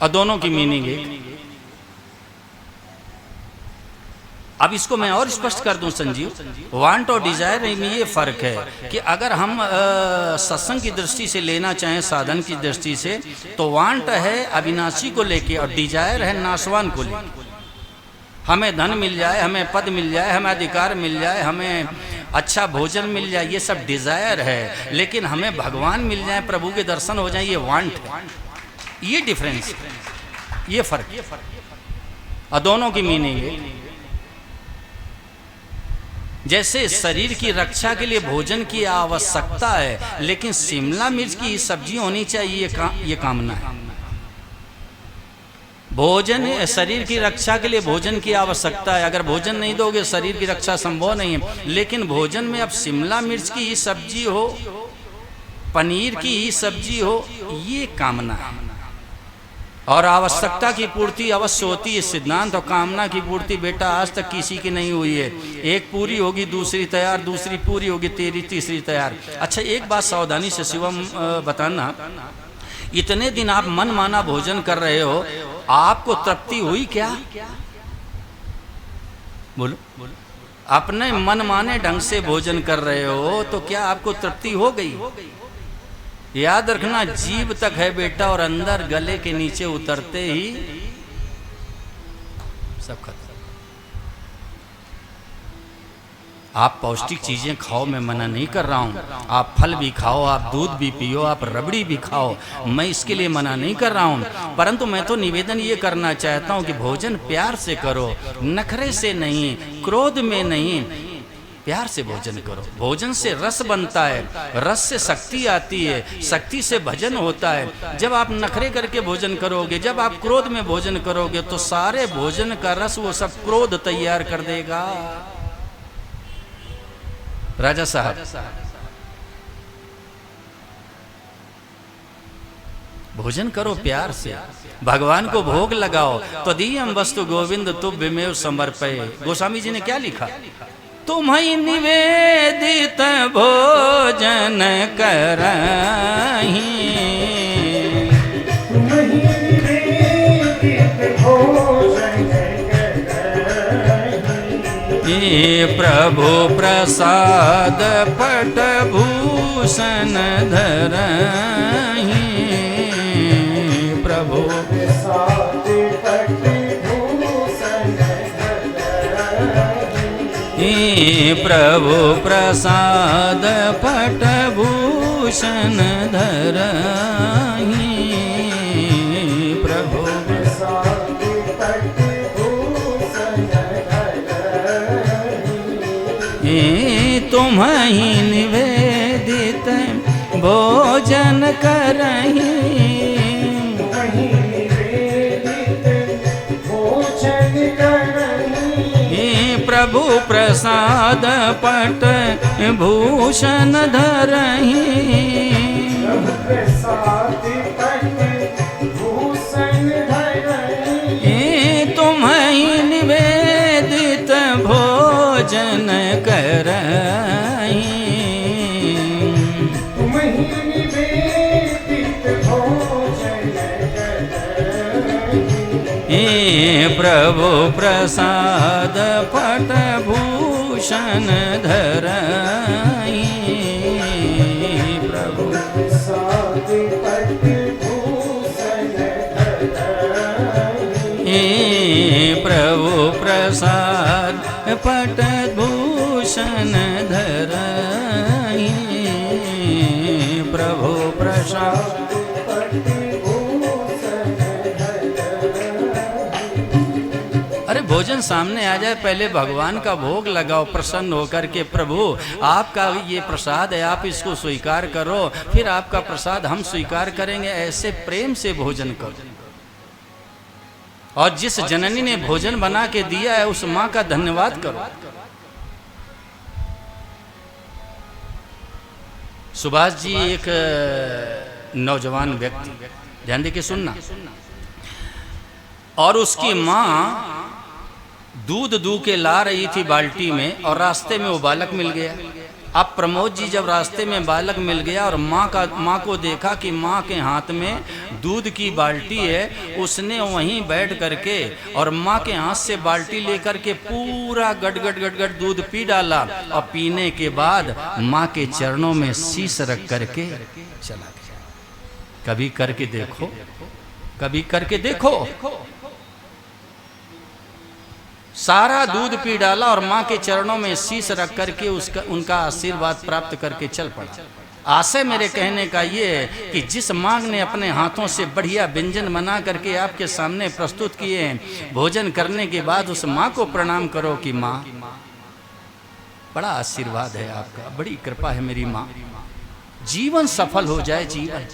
और दोनों की मीनिंग एक। अब इसको मैं और स्पष्ट कर दूं संजीव, वांट और डिजायर में ये फर्क है कि अगर हम सत्संग की दृष्टि से लेना चाहें, साधन की दृष्टि से, तो वांट है अविनाशी को लेके और डिजायर है नाशवान को लेके। हमें धन मिल जाए, हमें पद मिल जाए, हमें अधिकार मिल जाए, हमें अच्छा भोजन मिल जाए, ये सब डिजायर है। लेकिन हमें भगवान मिल जाए, प्रभु के दर्शन हो जाए, ये वांट है। ये डिफरेंस, ये फर्क, और दोनों की मीनिंग है। जैसे शरीर की रक्षा के लिए भोजन की आवश्यकता है, लेकिन शिमला मिर्च की सब्जी होनी चाहिए, ये कामना है। भोजन, शरीर की रक्षा के लिए भोजन की आवश्यकता है। अगर भोजन नहीं दोगे शरीर की रक्षा संभव नहीं है। लेकिन भोजन में अब शिमला मिर्च की ही सब्जी हो, पनीर की ही सब्जी हो, ये कामना है। और आवश्यकता की पूर्ति अवश्य होती है, सिद्धांत। और कामना की पूर्ति बेटा आज तक किसी की नहीं हुई है। एक पूरी होगी दूसरी तैयार, दूसरी पूरी होगी तीसरी तैयार। अच्छा, एक बात सावधानी से शिवम बताना, इतने दिन आप मन माना भोजन कर रहे हो, आपको तृप्ति हुई क्या? बोलो। अपने मन माने ढंग से भोजन कर रहे हो तो क्या आपको तृप्ति हो गई? याद रखना, जीभ तक है बेटा, और अंदर गले के नीचे उतरते ही सब खत्म। आप पौष्टिक चीजें खाओ, मैं मना नहीं कर रहा हूं। आप फल भी खाओ, आप दूध भी पियो, आप रबड़ी भी खाओ, मैं इसके लिए मना नहीं कर रहा हूं। परंतु मैं तो निवेदन ये करना चाहता हूं कि भोजन प्यार से करो, नखरे से नहीं, क्रोध में नहीं, प्यार से भोजन करो। भोजन से रस बनता है, रस से शक्ति आती है, शक्ति से भजन होता है। जब आप नखरे करके भोजन करोगे, जब आप क्रोध में भोजन करोगे, तो सारे भोजन का रस वो सब क्रोध तैयार कर देगा। राजा साहब, भोजन करो प्यार से, भगवान को भोग लगाओ। तो दीयम वस्तु गोविंद तुभ्यमेव समर्पये। गोस्वामी जी ने क्या लिखा? तुम्हें निवेदित भोजन करहीं, प्रभु प्रसाद पट भूषण धरहीं, प्रभु प्रसाद पट भूषण धरहीं, प्रभु प्रसाद पट भूषण धरहीं, प्रभु प्रसाद पट तुम्हीं निवेदित भोजन करहीं, प्रभु प्रसाद पट भूषण धरहीं, तुम्हीं निवेदित भोजन करहीं, प्रभु प्रसाद पट भूषण धरहीं, प्रभु प्रसाद पट भूषण धरहीं, प्रभु प्रसाद पट भूषण धरहीं, प्रभु प्रसाद। अरे भोजन सामने आ जाए, पहले भगवान का भोग लगाओ प्रसन्न होकर के, प्रभु आपका ये प्रसाद है, आप इसको स्वीकार करो, फिर आपका प्रसाद हम स्वीकार करेंगे। ऐसे प्रेम से भोजन करो। और जिस जननी ने भोजन बना के दिया है, उस माँ का धन्यवाद करो। सुभाष जी एक नौजवान व्यक्ति, ध्यान देके सुनना, और उसकी माँ दूध दू के ला रही थी बाल्टी में, और रास्ते में वो बालक मिल गया। अब प्रमोद जी जब रास्ते में बालक मिल गया और माँ को देखा कि माँ के हाथ में दूध की बाल्टी है, उसने वहीं बैठ करके और माँ के हाथ से बाल्टी लेकर के पूरा गट दूध पी डाला और पीने के बाद माँ के चरणों में शीश रख करके चला गया। कभी करके देखो, कभी करके देखो। सारा दूध पी डाला और माँ के चरणों में शीश रख करके उनका आशीर्वाद प्राप्त करके चल पड़ा। आशय मेरे कहने का ये है कि जिस माँ ने अपने हाथों से बढ़िया व्यंजन बना करके आपके सामने प्रस्तुत किए हैं, भोजन करने के बाद उस माँ को प्रणाम करो कि माँ, बड़ा आशीर्वाद है आपका, बड़ी कृपा है मेरी माँ, जीवन सफल हो जाए जीवन।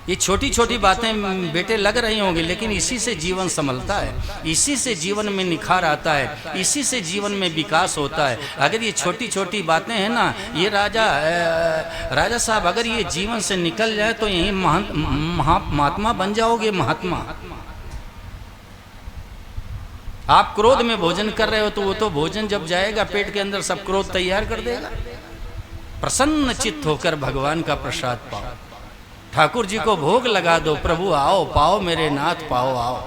ये छोटी छोटी बातें बेटे लग रही होंगी, लेकिन इसी से जीवन संभलता है, इसी से जीवन में निखार आता है, इसी से जीवन में विकास होता है। अगर ये छोटी छोटी बातें हैं ना, ये राजा साहब अगर ये जीवन से निकल जाए तो यही महात्मा बन जाओगे, महात्मा। आप क्रोध में भोजन कर रहे हो तो वो तो भोजन जब जाएगा पेट के अंदर सब क्रोध तैयार कर देगा। प्रसन्न चित्त होकर भगवान का प्रसाद पाओ, ठाकुर जी को भोग लगा दो, प्रभु आओ पाओ मेरे नाथ पाओ आओ।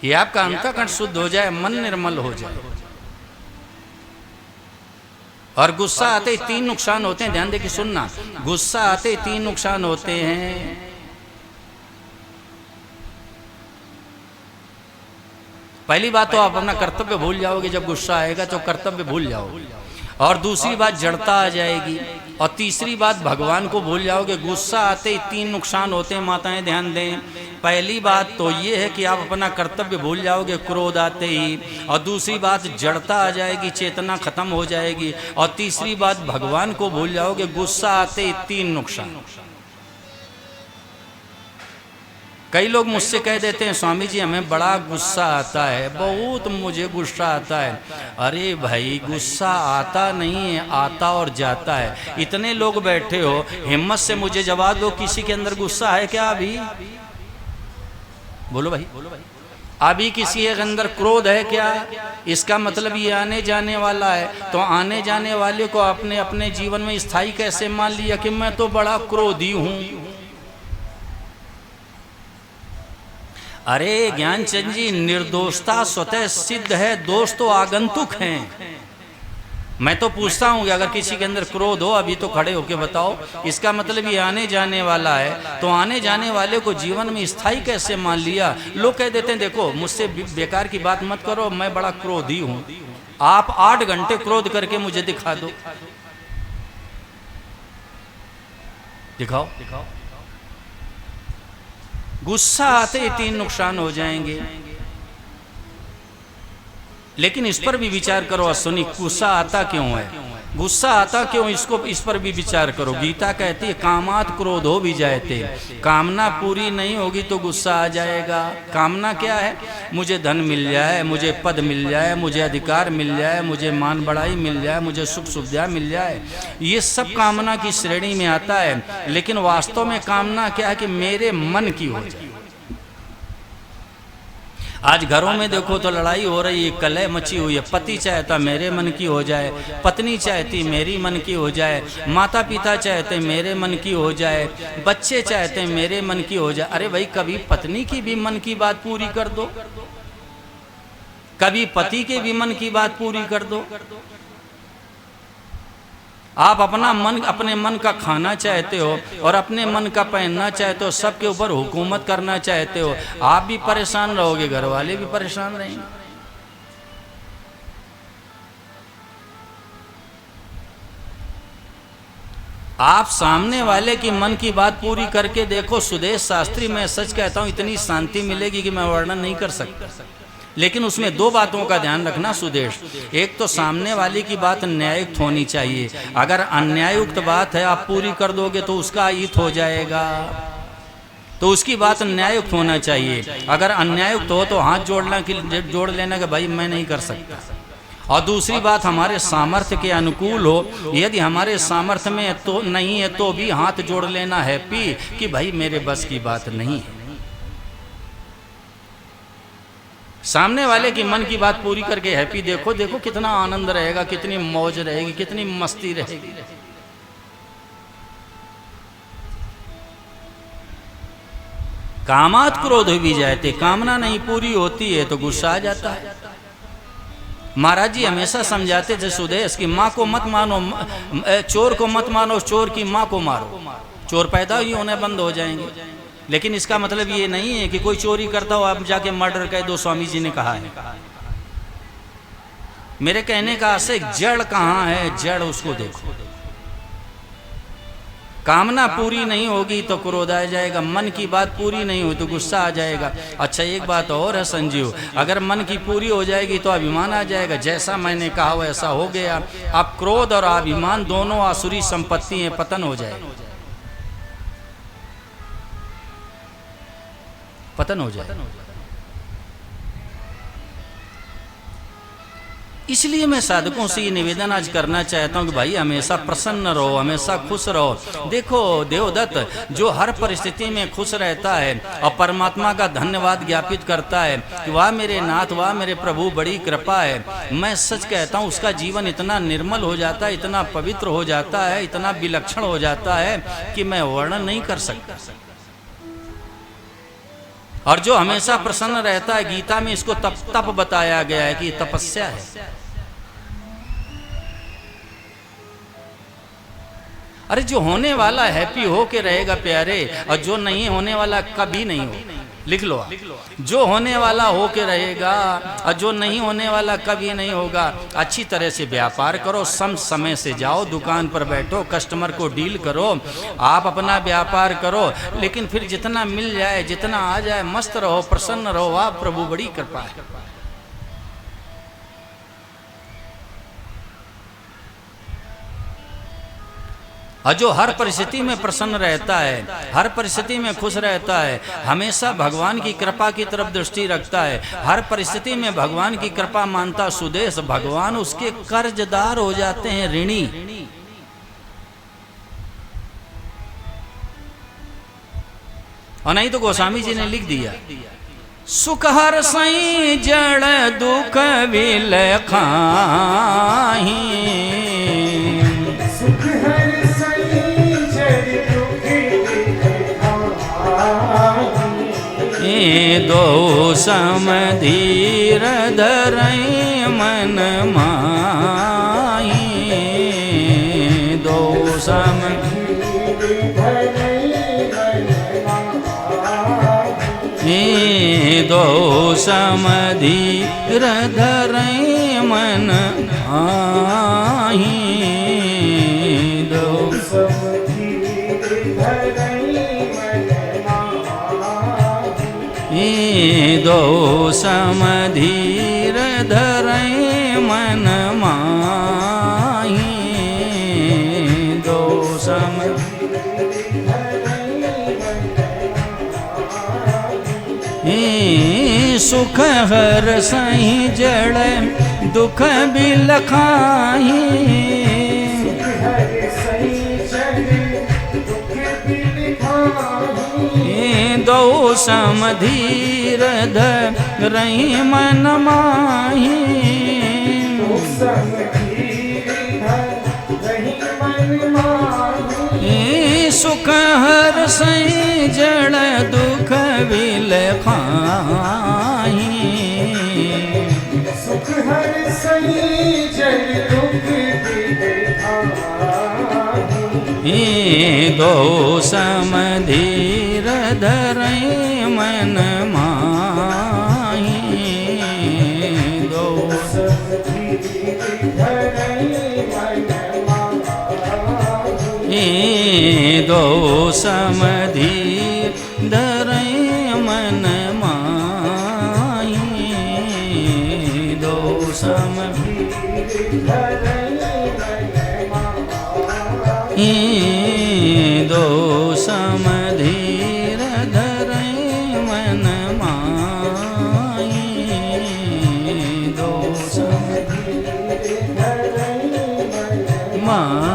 ये आपका अंतःकरण शुद्ध हो जाए, मन निर्मल हो जाए। और गुस्सा आते ही 3 नुकसान होते हैं, ध्यान दे के सुनना। गुस्सा आते ही 3 नुकसान होते हैं। पहली बात तो आप अपना कर्तव्य भूल जाओगे, जब गुस्सा आएगा तो कर्तव्य भूल जाओगे। और दूसरी बात जड़ता आ जाएगी। और तीसरी बात भगवान को भूल जाओगे। गुस्सा आते ही 3 नुकसान होते हैं, माताएं ध्यान दें। पहली बात तो ये है कि आप अपना कर्तव्य भूल जाओगे क्रोध आते ही। और दूसरी बात जड़ता आ जाएगी, चेतना खत्म हो जाएगी। और तीसरी बात भगवान को भूल जाओगे। गुस्सा आते ही 3 नुकसान। कई लोग मुझसे कह देते हैं स्वामी जी हमें बड़ा गुस्सा आता है, बहुत मुझे गुस्सा आता है। अरे भाई गुस्सा आता नहीं है, आता और जाता है। इतने लोग बैठे हो, हिम्मत से मुझे जवाब दो, किसी के अंदर गुस्सा है क्या अभी? बोलो भाई, अभी किसी के अंदर क्रोध है क्या? इसका मतलब ये आने जाने वाला है। तो आने जाने वाले को आपने अपने जीवन में स्थायी कैसे मान लिया कि मैं तो बड़ा क्रोधी हूं? अरे ज्ञानचंद जी, निर्दोषता स्वतः सिद्ध है, दोष तो आगंतुक हैं। मैं तो पूछता हूँ कि अगर किसी के अंदर क्रोध हो, अभी तो खड़े होके बताओ, इसका मतलब ये आने जाने वाला है। तो आने जाने वाले को जीवन में स्थायी कैसे मान लिया? लोग कह देते हैं देखो मुझसे बेकार की बात मत करो, मैं बड़ा क्रोधी हूँ। आप 8 घंटे क्रोध करके मुझे दिखा दो, दिखाओ। गुस्सा आते ही 3 नुकसान हो जाएंगे। लेकिन इस पर भी विचार करो। सुनी, गुस्सा आता क्यों है, गुस्सा आता क्यों, इस पर भी विचार करो। गीता कहती है कामात क्रोधो भी जायते। कामना पूरी नहीं होगी तो गुस्सा आ जाएगा। कामना क्या है? मुझे धन मिल जाए, मुझे पद मिल जाए, मुझे अधिकार मिल जाए, मुझे मान बढ़ाई मिल जाए, मुझे सुख सुविधा मिल जाए। ये सब कामना की श्रेणी में आता है। लेकिन वास्तव में कामना क्या है कि मेरे मन की हो जाए। आज घरों में देखो तो लड़ाई हो रही है, कलह मची हुई है। पति चाहता मेरे मन की हो जाए, पत्नी चाहती मेरी मन की हो जाए, माता पिता चाहते मेरे मन की हो जाए, बच्चे चाहते मेरे मन की हो जाए। अरे भाई कभी पत्नी की भी मन की बात पूरी कर दो, कभी पति के भी मन की बात पूरी कर दो। आप अपना मन, अपने मन का खाना चाहते हो और अपने मन का पहनना चाहते हो, सबके ऊपर हुकूमत करना चाहते हो। आप भी परेशान रहोगे, घर वाले भी परेशान रहेंगे। आप सामने वाले की मन की बात पूरी करके देखो। सुदेश शास्त्री, मैं सच कहता हूं इतनी शांति मिलेगी कि मैं वर्णन नहीं कर सकता। लेकिन उसमें 2 बातों का ध्यान रखना सुदेश। एक तो सामने वाले की बात न्याययुक्त होनी चाहिए। अगर अन्याययुक्त बात है आप पूरी कर दोगे तो उसका हित हो जाएगा। तो उसकी बात न्याययुक्त होना चाहिए। अगर अन्याययुक्त हो तो हाथ जोड़ लेना कि भाई मैं नहीं कर सकता। और दूसरी बात हमारे सामर्थ्य के अनुकूल हो। यदि हमारे सामर्थ्य में तो नहीं है तो भी हाथ जोड़ लेना हैप्पी कि भाई मेरे बस की बात नहीं है। सामने वाले की मन की बात पूरी करके हैप्पी देखो, देखो कितना आनंद रहेगा, कितनी मौज रहेगी, कितनी मस्ती रहेगी। कामात क्रोध भी जाते, कामना नहीं पूरी होती है तो गुस्सा आ जाता है। महाराज जी हमेशा समझाते थे सुदेश की माँ को मत मानो, चोर को मत मानो, चोर की माँ को मारो, चोर पैदा ही होने बंद हो जाएंगे। लेकिन इसका मतलब ये नहीं है कि कोई चोरी करता हो आप जाके मर्डर कह दो, स्वामी जी ने कहा है। मेरे कहने का आशय जड़ कहाँ है, जड़ उसको देखो। कामना पूरी नहीं होगी तो क्रोध आ जाएगा, मन की बात पूरी नहीं हुई तो गुस्सा आ जाएगा। अच्छा एक बात और है संजीव, अगर मन की पूरी हो जाएगी तो अभिमान आ जाएगा। जैसा मैंने कहा वैसा हो गया। अब क्रोध और अभिमान दोनों आसुरी संपत्ति हैं, पतन हो जाएगा, पतन हो जाएगा। इसलिए मैं साधकों से ये निवेदन आज करना चाहता हूँ कि भाई हमेशा प्रसन्न रहो, हमेशा खुश रहो। देखो देवदत्त जो हर परिस्थिति में खुश रहता है और परमात्मा का धन्यवाद ज्ञापित करता है कि वाह मेरे नाथ, वाह मेरे प्रभु, बड़ी कृपा है, मैं सच कहता हूँ उसका जीवन इतना निर्मल हो जाता है, इतना पवित्र हो जाता है, इतना विलक्षण हो जाता है कि मैं वर्णन नहीं कर सकता। और जो हमेशा प्रसन्न रहता है, गीता में इसको तप बताया गया है कि तपस्या है। अरे जो होने वाला हैप्पी हो के रहेगा प्यारे, और जो नहीं होने वाला कभी नहीं हो। लिख लो आप, जो होने वाला हो के रहेगा और जो नहीं होने वाला कभी नहीं होगा। अच्छी तरह से व्यापार करो, समय से जाओ, दुकान पर बैठो, कस्टमर को डील करो, आप अपना व्यापार करो, लेकिन फिर जितना मिल जाए, जितना आ जाए, मस्त रहो, प्रसन्न रहो। आप प्रभु बड़ी कृपा है। और जो हर परिस्थिति में प्रसन्न रहता है, हर परिस्थिति में खुश रहता है, हमेशा भगवान की कृपा की तरफ दृष्टि रखता है, हर परिस्थिति में भगवान की कृपा मानता सुदेश, भगवान उसके कर्जदार हो जाते हैं, ऋणी। और नहीं तो गोस्वामी जी ने लिख दिया, सुख हर सई जड़ दुख विल खाही, दो समधीर धरई मन माही, दो दो समधीर धरई मन माही, दो दो समधीर धरई मन माही, दो सुख हर सही जड़ दुख बिल खाही, दो समधीर धरई मन माही, सुख हर सही जड़ दुख विल खाही, सुख हर सही जड़ दुख विल खाही, दो समधीर धरई मन माही, दो समधीर धरई मन माही, दो समधीर धरई मन माही, दो समधीर धरई मन माही, दो समधीर धरई मन माही, दो समधीर धरई मन माही।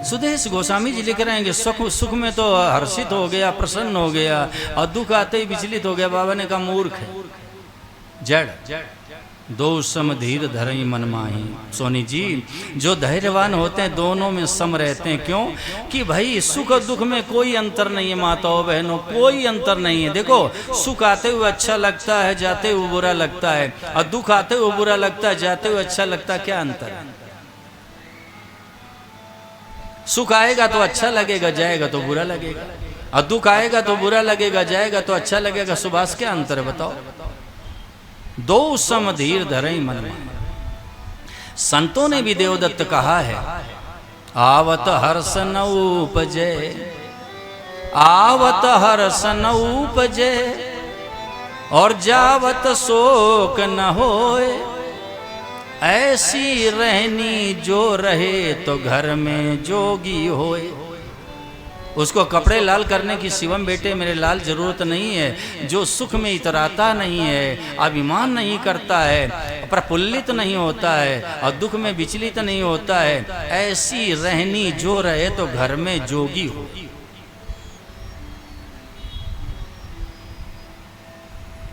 सुदेश सुधीर गोस्वामी जी लिख रहे हैं कि सुख में तो हर्षित हो गया, प्रसन्न हो गया, और दुख आते ही विचलित हो गया। बाबा ने कहा मूर्ख है, जड़। दो सम धीर धरई मन माही। सोनी जी, जो धैर्यवान होते हैं दोनों में सम रहते हैं। क्यों? कि भाई सुख और दुख में कोई अंतर नहीं है माताओं बहनों, कोई अंतर नहीं है। देखो, सुख आते हुए अच्छा लगता है, जाते हुए बुरा लगता है, और दुख आते हुए बुरा लगता है, जाते हुए अच्छा लगता है। क्या अंतर है? सुख आएगा तो अच्छा लगेगा, जाएगा तो बुरा लगेगा, और दुख आएगा तो बुरा लगेगा, जाएगा तो अच्छा लगेगा। सुभाष, क्या अंतर है बताओ? दो सम धीर धरई मन में। संतों ने भी देवदत्त कहा है, आवत हर्ष न उपजे, आवत हर्ष न उपजे, और जावत शोक न होए। ऐसी रहनी जो रहे तो घर में जोगी होए। उसको कपड़े लाल करने की शिवम बेटे मेरे लाल जरूरत नहीं है। जो सुख में इतराता नहीं है, अभिमान नहीं करता है, प्रफुल्लित नहीं होता है, और दुख में विचलित नहीं होता है, ऐसी रहनी जो रहे तो घर में जोगी हो।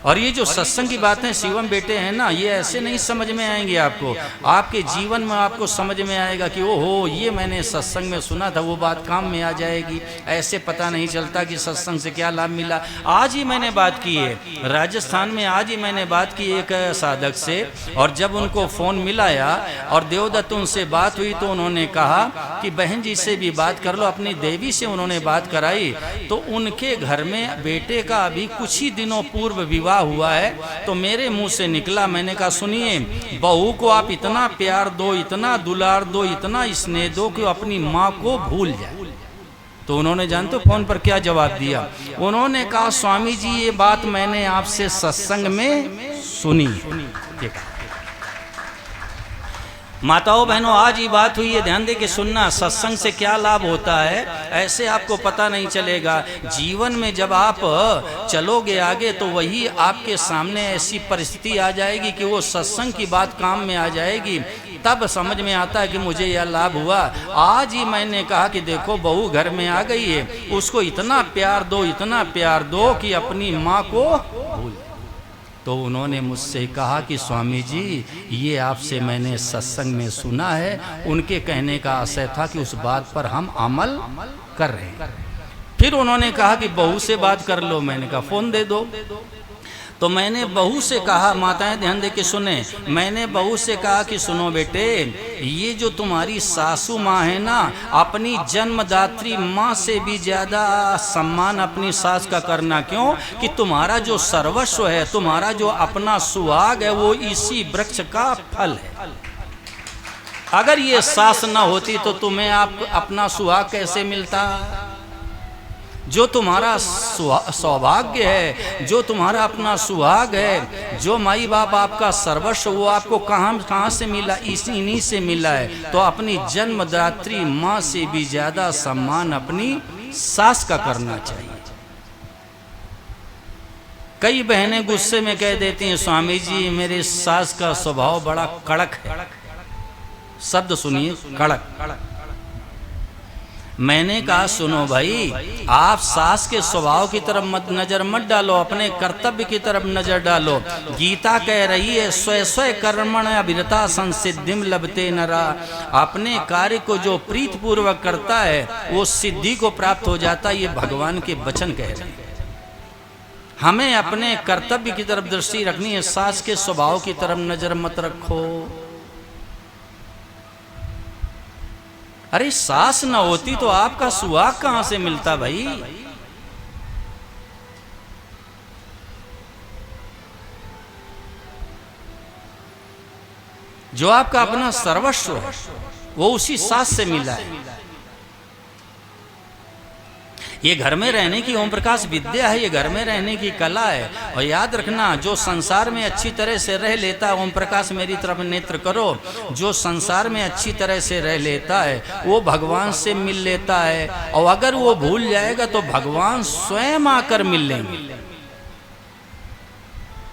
और ये जो सत्संग की बातें शिवम बेटे हैं ना, ये ऐसे नहीं समझ में आएंगे आपको। आपके जीवन में आपको समझ में आएगा कि ओहो, ये मैंने सत्संग में सुना था, वो बात काम में आ जाएगी। ऐसे पता नहीं चलता कि सत्संग से क्या लाभ मिला। आज ही मैंने बात की है राजस्थान में, आज ही मैंने बात की एक साधक से, और जब उनको फ़ोन मिलाया और देवदत्त उनसे बात हुई तो उन्होंने कहा कि बहन जी से भी बात कर लो। अपनी देवी से उन्होंने बात कराई तो उनके घर में बेटे का अभी कुछ ही दिनों पूर्व विवाह हुआ है। तो मेरे मुंह से निकला, मैंने कहा सुनिए, बहू को आप इतना प्यार दो, इतना दुलार दो, इतना स्नेह दो कि अपनी माँ को भूल जाए। तो उन्होंने जानते हो फोन पर क्या जवाब दिया? उन्होंने कहा स्वामी जी, ये बात मैंने आपसे सत्संग में सुनी। माताओं बहनों, आज ही बात हुई है, ध्यान दे के सुनना। सत्संग से क्या लाभ होता है ऐसे आपको पता नहीं चलेगा। जीवन में जब आप चलोगे आगे तो वही आपके सामने ऐसी परिस्थिति आ जाएगी कि वो सत्संग की बात काम में आ जाएगी। तब समझ में आता है कि मुझे यह लाभ हुआ। आज ही मैंने कहा कि देखो, बहू घर में आ गई है, उसको इतना प्यार दो, इतना प्यार दो कि अपनी माँ को भूल। तो उन्होंने मुझसे कहा कि स्वामी जी, ये आपसे मैंने सत्संग में सुना है। उनके कहने का आशय था कि उस बात पर हम अमल कर रहे हैं। फिर उन्होंने कहा कि बहू से बात कर लो। मैंने कहा फ़ोन दे दो। तो मैंने बहू से कहा, माताएं ध्यान दे के सुने, मैंने बहू से कहा कि सुनो बेटे, ये जो तुम्हारी सासू माँ है ना, अपनी जन्मदात्री माँ से भी ज़्यादा सम्मान अपनी सास का करना। क्यों? कि तुम्हारा जो सर्वस्व है, तुम्हारा जो अपना सुहाग है, वो इसी वृक्ष का फल है। अगर ये सास ना होती तो तुम्हें अपना सुहाग कैसे मिलता? जो तुम्हारा सौभाग्य है, जो तुम्हारा अपना सुहाग है, जो माई बाप आपका सर्वस्व, वो आपको कहाँ से मिला? इन्हीं से मिला है। तो अपनी जन्मदात्री माँ से भी ज़्यादा सम्मान अपनी सास का करना चाहिए। कई बहनें गुस्से में कह देती हैं, स्वामी जी मेरे सास का स्वभाव बड़ा कड़क है। शब्द सुनिए, कड़क। मैंने कहा सुनो भाई, आप सास के स्वभाव की तरफ नजर मत डालो, अपने कर्तव्य की तरफ नजर डालो। गीता कह रही है, स्व स्व कर्मण अभिरता संसिद्धिम लभते नरा। अपने कार्य को जो प्रीत पूर्वक करता है वो सिद्धि को प्राप्त हो जाता है। ये भगवान के वचन कह रहे हैं। हमें अपने कर्तव्य की तरफ दृष्टि रखनी है, सास के स्वभाव की तरफ नजर मत रखो। अरे सास न होती तो आपका सुहाग कहां से मिलता भाई? जो आपका अपना सर्वस्व है वो उसी सास से मिला है। ये घर में रहने की ओम प्रकाश विद्या है, ये घर में रहने की कला है। और याद रखना, जो संसार में अच्छी तरह से रह लेता है, ओम प्रकाश मेरी तरफ नेत्र करो, जो संसार में अच्छी तरह से रह लेता है वो भगवान से मिल लेता है। और अगर वो भूल जाएगा तो भगवान स्वयं आकर मिल लेंगे।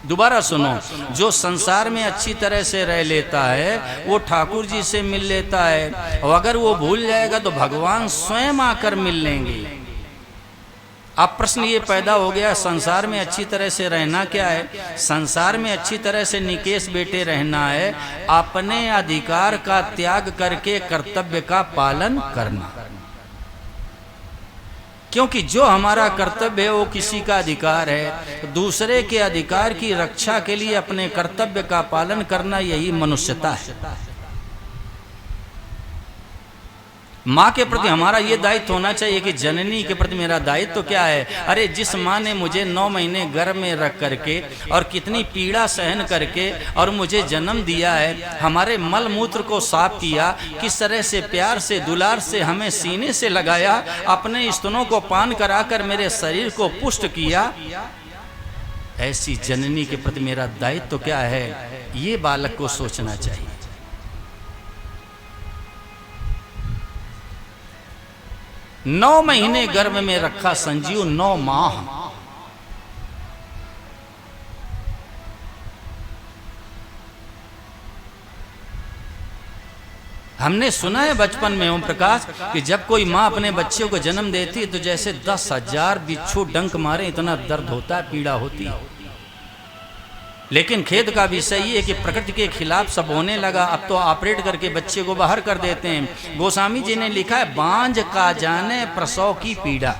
दोबारा सुनो, जो संसार में अच्छी तरह से रह लेता है वो ठाकुर जी से मिल लेता है, और अगर वो भूल जाएगा तो भगवान स्वयं आकर मिल लेंगे। अब प्रश्न ये पैदा हो गया, संसार में अच्छी तरह से रहना क्या है? संसार में अच्छी तरह से निकेश बेटे रहना है, अपने अधिकार का त्याग करके कर्तव्य का पालन करना। क्योंकि जो हमारा कर्तव्य है वो किसी का अधिकार है, दूसरे के अधिकार की रक्षा के लिए अपने कर्तव्य का पालन करना, यही मनुष्यता है। माँ के प्रति हमारा ये दायित्व होना चाहिए कि जननी के प्रति मेरा दायित्व तो क्या है? अरे जिस माँ ने मुझे 9 महीने गर्भ में रख करके और कितनी पीड़ा सहन करके और मुझे जन्म दिया है, हमारे मल मूत्र को साफ किया, किस तरह से प्यार से दुलार से हमें सीने से लगाया, अपने स्तनों को पान कराकर मेरे शरीर को पुष्ट किया, ऐसी जननी के प्रति मेरा दायित्व तो क्या है? ये बालक को सोचना चाहिए। नौ महीने गर्भ में रखा संजीव, 9 माह। हमने सुना है बचपन में ओम प्रकाश कि जब कोई माँ अपने बच्चे को जन्म देती है तो जैसे 10,000 बिच्छू डंक मारे, इतना दर्द होता है, पीड़ा होती है। लेकिन खेद का विषय ये है कि प्रकृति के खिलाफ सब होने लगा। अब तो ऑपरेट करके बच्चे को बाहर कर देते हैं। गोस्वामी जी ने लिखा है, बांझ का जाने प्रसव की पीड़ा।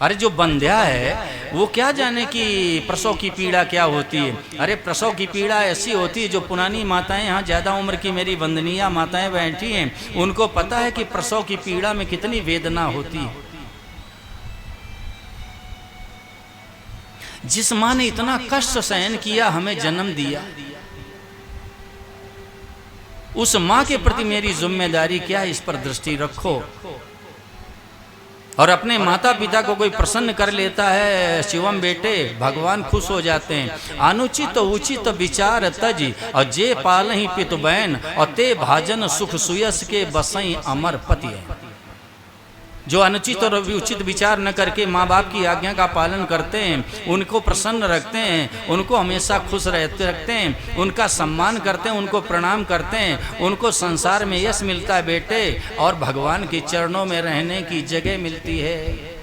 अरे जो बंध्या है वो क्या जाने कि प्रसव की पीड़ा क्या होती है? अरे प्रसव की पीड़ा ऐसी होती है, जो पुरानी माताएं, यहाँ ज़्यादा उम्र की मेरी वंदनीय माताएं बैठी हैं, उनको पता है कि प्रसव की पीड़ा में कितनी वेदना होती है। जिस माँ ने इतना कष्ट सहन किया, हमें जन्म दिया, उस माँ के प्रति मेरी जिम्मेदारी क्या है? इस पर दृष्टि रखो। और अपने माता पिता को कोई प्रसन्न कर लेता है, शिवम बेटे, भगवान खुश हो जाते हैं। अनुचित उचित विचार तज और जे पाल ही पित बैन और ते भाजन सुख सुयस के बसई अमर पति है। जो अनुचित और उचित विचार न करके माँ बाप की आज्ञा का पालन करते हैं, उनको प्रसन्न रखते हैं, उनको हमेशा खुश रखते हैं, उनका सम्मान करते हैं, उनको प्रणाम करते हैं, उनको संसार में यश मिलता है बेटे, और भगवान के चरणों में रहने की जगह मिलती है।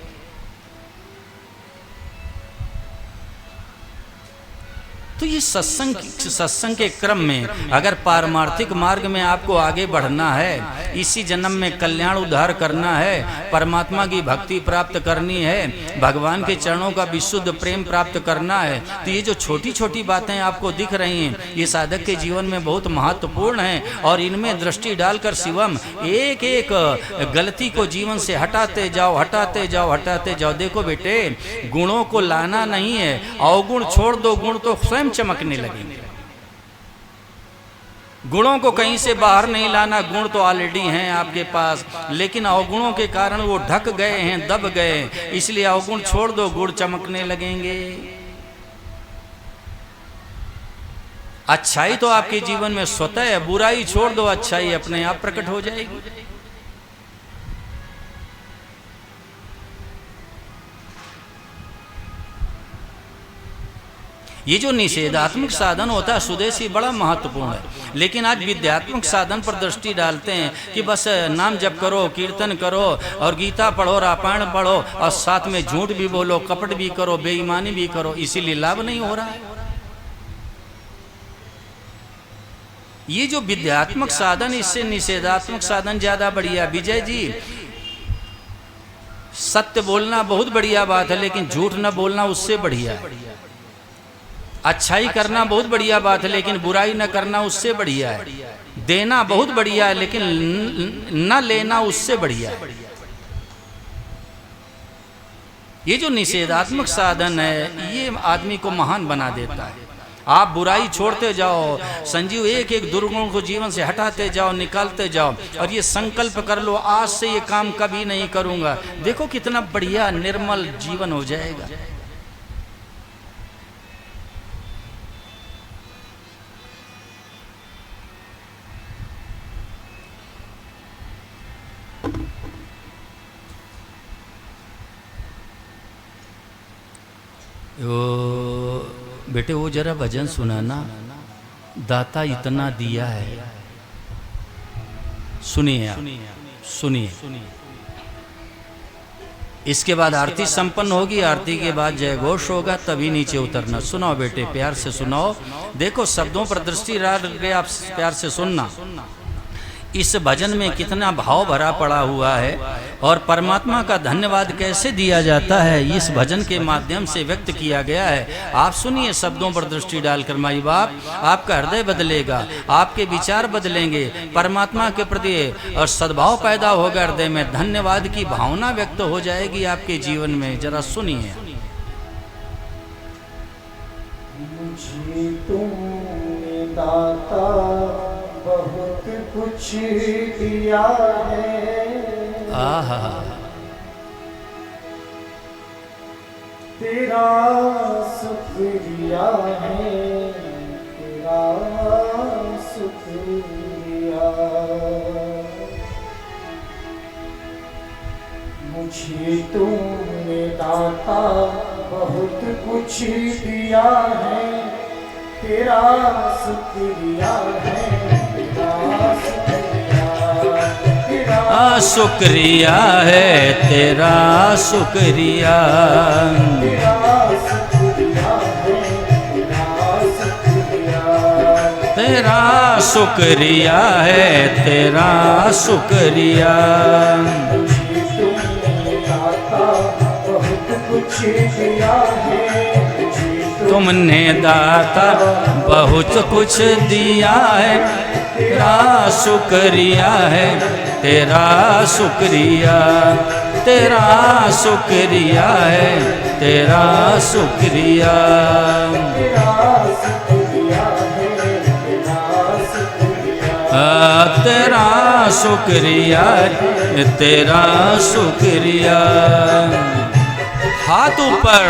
तो ये सत्संग के क्रम में अगर पारमार्थिक मार्ग में आपको आगे बढ़ना है, इसी जन्म में कल्याण उद्धार करना है, परमात्मा की भक्ति प्राप्त करनी है, भगवान के चरणों का विशुद्ध प्रेम प्राप्त करना है, तो ये जो छोटी छोटी बातें आपको दिख रही हैं, ये साधक के जीवन में बहुत महत्वपूर्ण हैं। और इनमें दृष्टि डालकर शिवम एक एक गलती को जीवन से हटाते जाओ, हटाते जाओ, हटाते जाओ। देखो बेटे, गुणों को लाना नहीं है, अवगुण छोड़ दो, गुण तो स्वयं चमकने लगेंगे। गुणों को कहीं से बाहर नहीं लाना, गुण तो ऑलरेडी हैं आपके पास, लेकिन अवगुणों के कारण वो ढक गए हैं, दब गए, इसलिए अवगुण छोड़ दो, गुण चमकने लगेंगे। अच्छाई तो आपके जीवन में स्वतः है, बुराई छोड़ दो, अच्छाई अपने आप प्रकट हो जाएगी। ये जो निषेधात्मक साधन होता है सुदेशी, बड़ा महत्वपूर्ण है। लेकिन आज विद्यात्मक साधन पर दृष्टि डालते हैं कि बस नाम जप करो, कीर्तन करो और गीता पढ़ो, रामायण पढ़ो और साथ में झूठ भी बोलो, कपट भी करो, बेईमानी भी करो, इसीलिए लाभ नहीं हो रहा है। ये जो विद्यात्मक साधन, इससे निषेधात्मक साधन ज्यादा बढ़िया। विजय जी, सत्य बोलना बहुत बढ़िया बात है, लेकिन झूठ न बोलना उससे बढ़िया है। अच्छाई करना बहुत बढ़िया बात है, लेकिन बुराई न करना उससे बढ़िया है। देना बहुत बढ़िया है, लेकिन न लेना उससे बढ़िया है। ये जो निषेधात्मक साधन है, ये आदमी को महान बना देता है। आप बुराई छोड़ते जाओ संजीव, एक एक दुर्गुण को जीवन से हटाते जाओ, निकालते जाओ, और ये संकल्प कर लो, आज से ये काम कभी नहीं करूंगा। देखो कितना बढ़िया निर्मल जीवन हो जाएगा। बेटे वो जरा भजन सुनाना, दाता इतना दिया है। सुनिए आप, सुनिए। इसके बाद आरती संपन्न होगी, आरती के बाद जय घोष होगा, तभी नीचे उतरना। सुनाओ बेटे, प्यार से सुनाओ। देखो शब्दों पर दृष्टि डाल के आप प्यार से सुनना। इस भजन में कितना भाव भरा पड़ा हुआ है और परमात्मा का धन्यवाद कैसे दिया जाता है, इस भजन के माध्यम से व्यक्त किया गया है। आप सुनिए शब्दों पर दृष्टि डालकर। माई बाप, आपका हृदय बदलेगा, आपके विचार बदलेंगे, परमात्मा के प्रति और सद्भाव पैदा होगा, हृदय में धन्यवाद की भावना व्यक्त हो जाएगी आपके जीवन में। जरा सुनिए। मुझे तुमने दाता बहुत कुछ दिया है, आहा, तेरा शुक्रिया है, तेरा शुक्रिया। मुझे तुमने दाता बहुत कुछ दिया है, तेरा शुक्रिया है, शुक्रिया है, तेरा शुक्रिया, तेरा शुक्रिया है, तेरा शुक्रिया। तुमने दाता बहुत कुछ दिया है, तेरा शुक्रिया है, तेरा शुक्रिया, तेरा शुक्रिया है, तेरा शुक्रिया। तेरा शुक्रिया, तेरा शुक्रिया। हाथ ऊपर।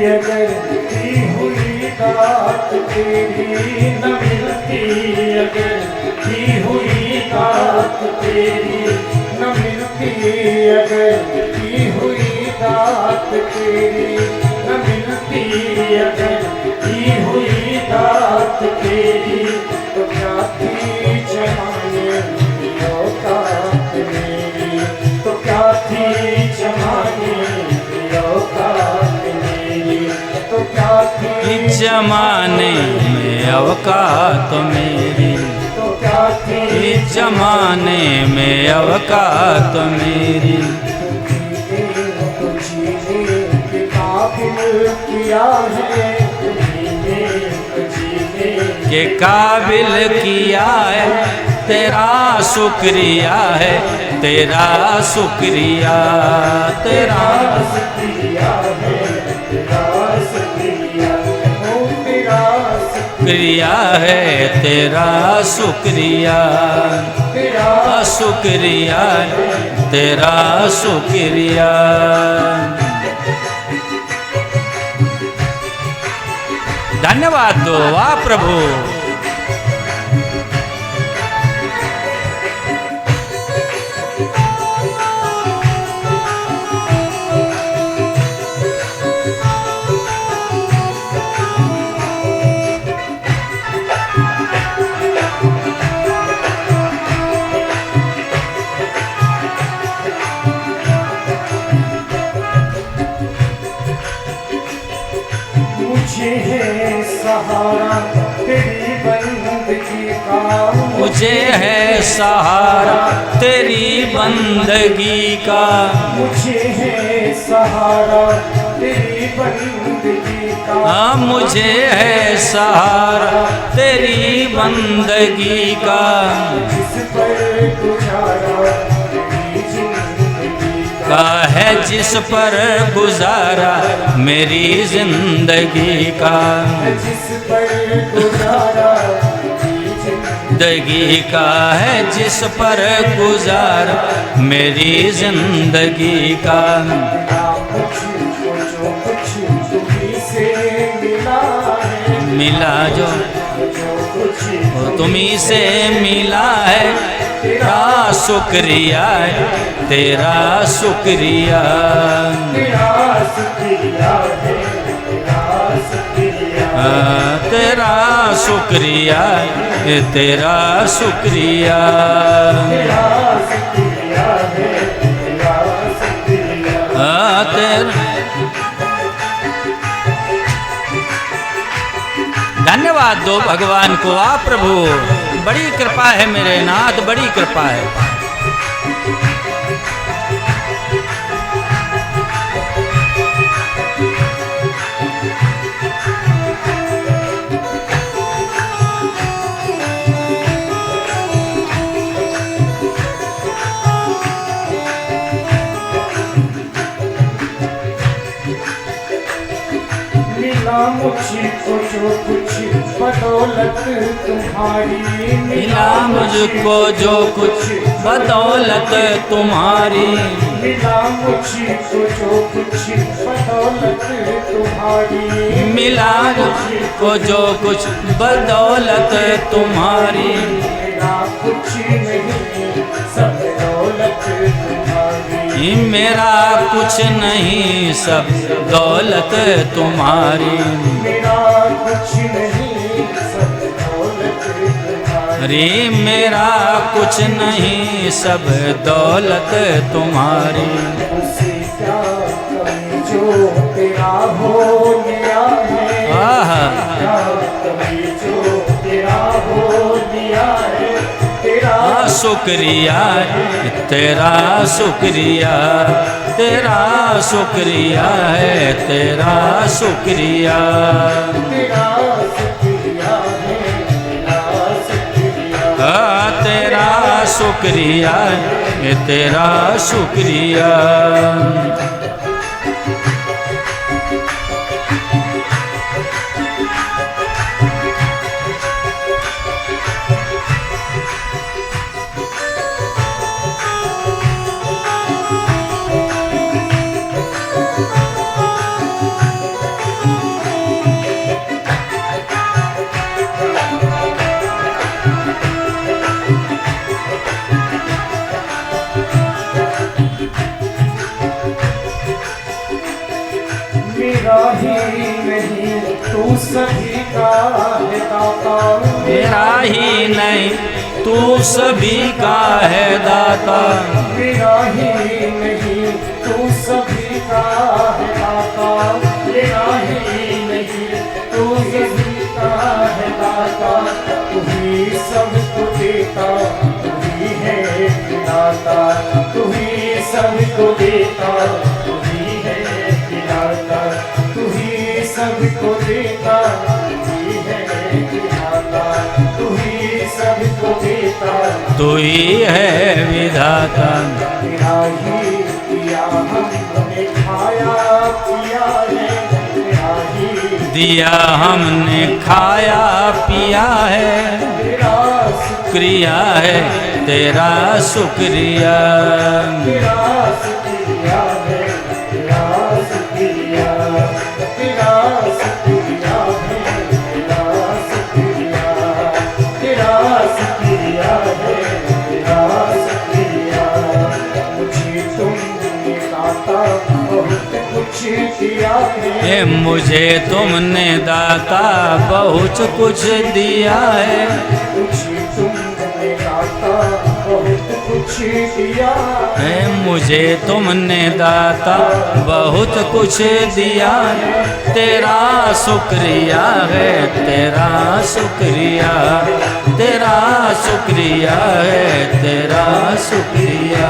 अगर दी हुई दात तेरी न मिलती, अगर दी हुई दात तेरी न मिलती, अगर दी हुई दात तेरी न मिलती, अगर दी हुई दात तेरी, तो क्या थी जमाने की औकात मेरी, तो क्या थी जमाने की औकात, जमाने में औकात मेरी, तो क्या थी जमाने में औकात मेरी। तो जीने के काबिल किया है, के काबिल किया है, तेरा शुक्रिया है, तेरा शुक्रिया, तेरा शुक्रिया है, तेरा शुक्रिया, ओ तेरा शुक्रिया है, तेरा शुक्रिया, तेरा शुक्रिया, तेरा शुक्रिया। धन्यवाद दो, वाह प्रभु। मुझे है सहारा तेरी बंदगी का, मुझे है सहारा तेरी बंदगी का, मुझे है सहारा तेरी बंदगी का, मुझे है सहारा तेरी बंदगी का। जिस पर गुजारा तेरी जिंदगी का है जिस पर गुजारा मेरी जिंदगी का, जिस पर गुजारा जिंदगी का है जिस पर गुजारा मेरी जिंदगी का। मुझको जो कुछ तुम्हीं से मिला है, मिला जो कुछ तुम्हीं से मिला है, तेरा शुक्रिया है, तेरा शुक्रिया, तेरा शुक्रिया है, तेरा शुक्रिया, तेरा शुक्रिया है, तेरा शुक्रिया। तेरा शुक्रिया है, तेरा शुक्रिया। तेरा धन्यवाद दो भगवान को। आप प्रभु बड़ी कृपा है, मेरे नाथ बड़ी कृपा है। मिला मुझको जो कुछ बदौलत तुम्हारी, मिला मुझको जो कुछ बदौलत तुम्हारी, मिला मुझको जो कुछ बदौलत तुम्हारी, मिला मुझको जो कुछ बदौलत तुम्हारी, मेरा कुछ नहीं सब दौलत तुम्हारी, मेरा कुछ नहीं सब दौलत तुम्हारी, मेरा कुछ नहीं सब दौलत तुम्हारी, अरे मेरा कुछ नहीं सब दौलत तुम्हारी। उसे क्या कमी जो तेरा हो लिया है, आहा क्या कमी जो तेरा हो लिया है, तेरा शुक्रिया तेरा शुक्रिया, तेरा शुक्रिया है, तेरा शुक्रिया, तेरा शुक्रिया है, तेरा शुक्रिया, तेरा शुक्रिया है, तेरा शुक्रिया। मेरा ही नहीं तू सभी का है दाता, मेरा ही नहीं तू सभी का है दाता, मेरा ही नहीं तू सभी का है दाता, मेरा ही नहीं तू सभी का है दाता, तू ही सबको देता, तू ही है खिलाता, तू ही सबको देता, तू ही है खिलाता, तू ही सबको देता, तू ही है खिलाता, तू ही सबको देता, तू ही है विधाता, तेरा ही दिया हमने खाया पिया है, तेरा ही दिया हमने खाया पिया है, तेरा शुक्रिया है, तेरा शुक्रिया, तेरा शुक्रिया है, तेरा शुक्रिया, तेरा शुक्रिया है, तेरा शुक्रिया, तेरा शुक्रिया है, तेरा शुक्रिया। मुझे तुमने दाता बहुत कुछ दिया है, मुझे तुमने दाता बहुत कुछ दिया है, मुझे तुमने दाता बहुत कुछ दिया है, मुझे तुमने दाता बहुत कुछ दिया है, तेरा शुक्रिया है, तेरा शुक्रिया, तेरा शुक्रिया है, तेरा शुक्रिया।